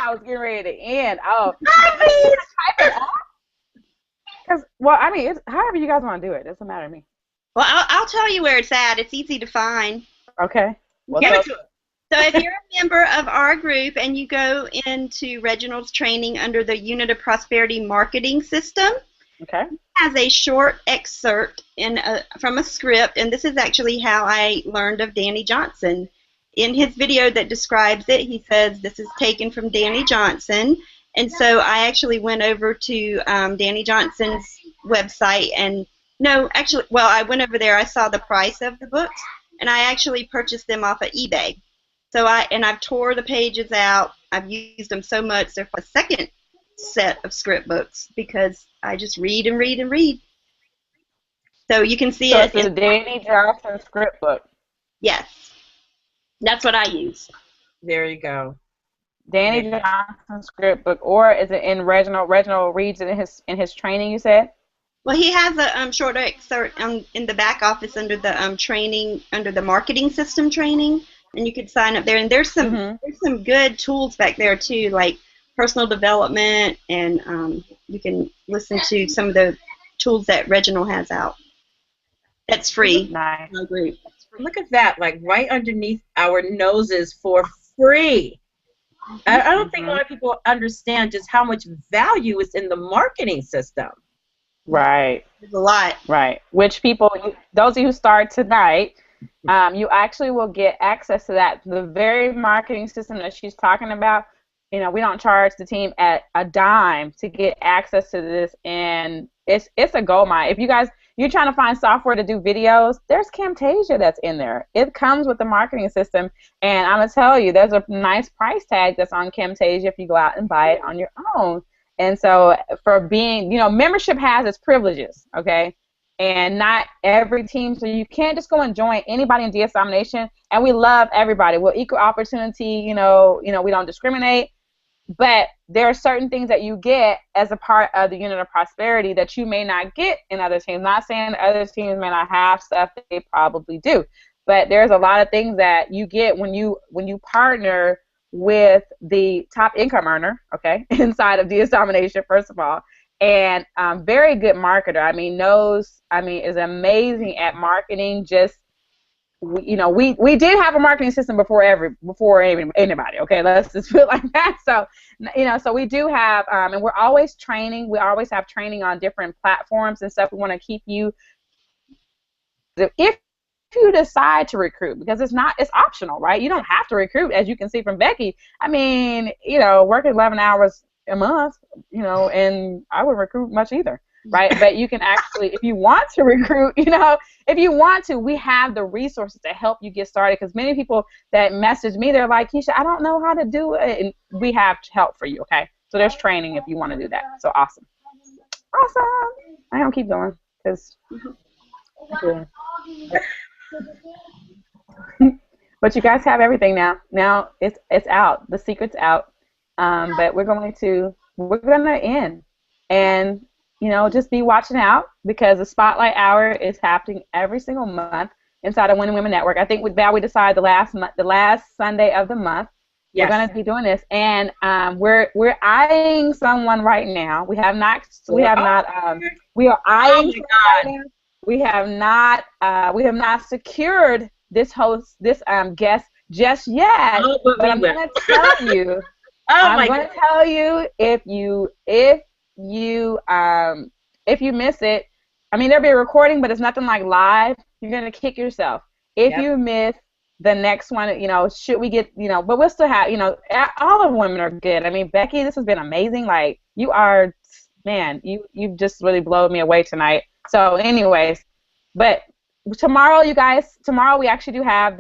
I was getting ready to end. Oh, type it up. Because, however you guys want to do it, it doesn't matter to me. Well, I'll tell you where it's at. It's easy to find. Okay. Give it to us. So if you're a member of our group and you go into Reginald's training under the Unit of Prosperity Marketing System, okay, it has a short excerpt from a script, and this is actually how I learned of Danny Johnson. In his video that describes it, he says this is taken from Danny Johnson, and so I actually went over to Danny Johnson's website, and I went over there. I saw the price of the books, and I actually purchased them off of eBay. So I've tore the pages out. I've used them so much. They're a second set of script books, because I just read and read and read. So you can see it. It's the Danny Johnson script book. Yes, that's what I use. There you go. Danny Johnson script book, or is it in Reginald? Reginald reads it in his training, you said? Well, he has a short excerpt in the back office under the training, under the marketing system training, and you could sign up there. And there's some good tools back there too, like personal development, and you can listen to some of the tools that Reginald has out. That's free. Nice. In our group. Look at that, like right underneath our noses for free. I don't think a lot of people understand just how much value is in the marketing system. Right. There's a lot. Right. Which those of you who start tonight, you actually will get access to that. The very marketing system that she's talking about, we don't charge the team at a dime to get access to this, and it's a gold mine. If you're trying to find software to do videos, there's Camtasia that's in there. It comes with the marketing system, and I'm going to tell you, there's a nice price tag that's on Camtasia if you go out and buy it on your own. And so for being, membership has its privileges, okay? And not every team, so you can't just go and join anybody in DS Domination. And we love everybody. We're equal opportunity, we don't discriminate. But there are certain things that you get as a part of the Unit of Prosperity that you may not get in other teams. Not saying other teams may not have stuff that they probably do, but there's a lot of things that you get when you partner with the top income earner, okay, inside of DS Domination, first of all, and very good marketer. Is amazing at marketing. Just we did have a marketing system before anybody. Okay, let's just put it like that. So so we do have, and we're always training. We always have training on different platforms and stuff. We want to keep you. If you decide to recruit, because it's optional, right? You don't have to recruit, as you can see from Becky. I mean, working 11 hours a month, and I wouldn't recruit much either, right? But you can actually, if you want to recruit, if you want to, we have the resources to help you get started, because many people that message me, they're like, Keisha, I don't know how to do it, and we have help for you, okay? So there's training if you want to do that. So awesome. I don't keep going, because but you guys have everything now. Now it's out. The secret's out. But we're gonna end, and just be watching out, because the Spotlight Hour is happening every single month inside of Winning Women Network. I think we decided the last Sunday of the month. Yes. We're gonna be doing this, and we're eyeing someone right now. We are eyeing someone right now. We have not secured this guest just yet. Oh, but I'm gonna tell you. I'm going to tell you, if you miss it, I mean, there'll be a recording, but it's nothing like live. You're going to kick yourself if you miss the next one. Should we get, but we'll still have, all of women are good. I mean, Becky, this has been amazing. Like, you are, man, you've just really blown me away tonight. So anyways, but tomorrow we actually do have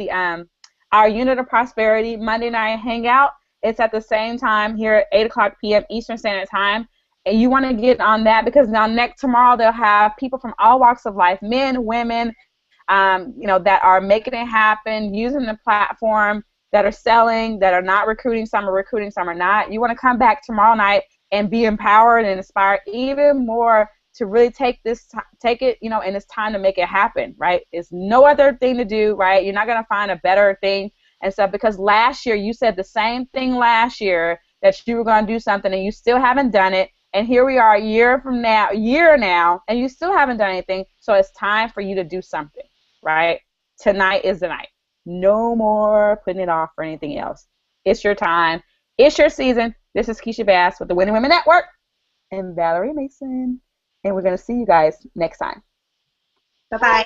our Unit of Prosperity Monday night hangout. It's at the same time here at 8 o'clock p.m. Eastern Standard Time. And you want to get on that, because tomorrow they'll have people from all walks of life, men, women, that are making it happen, using the platform, that are selling, that are not recruiting. Some are recruiting, some are not. You want to come back tomorrow night and be empowered and inspired even more to really take it, and it's time to make it happen, right? It's no other thing to do, right? You're not going to find a better thing. And stuff, because last year you said the same thing last year, that you were going to do something, and you still haven't done it. And here we are a year now, and you still haven't done anything. So it's time for you to do something, right? Tonight is the night. No more putting it off for anything else. It's your time. It's your season. This is Keisha Bass with the Winning Women Network and Valerie Mason. And we're going to see you guys next time. Bye-bye.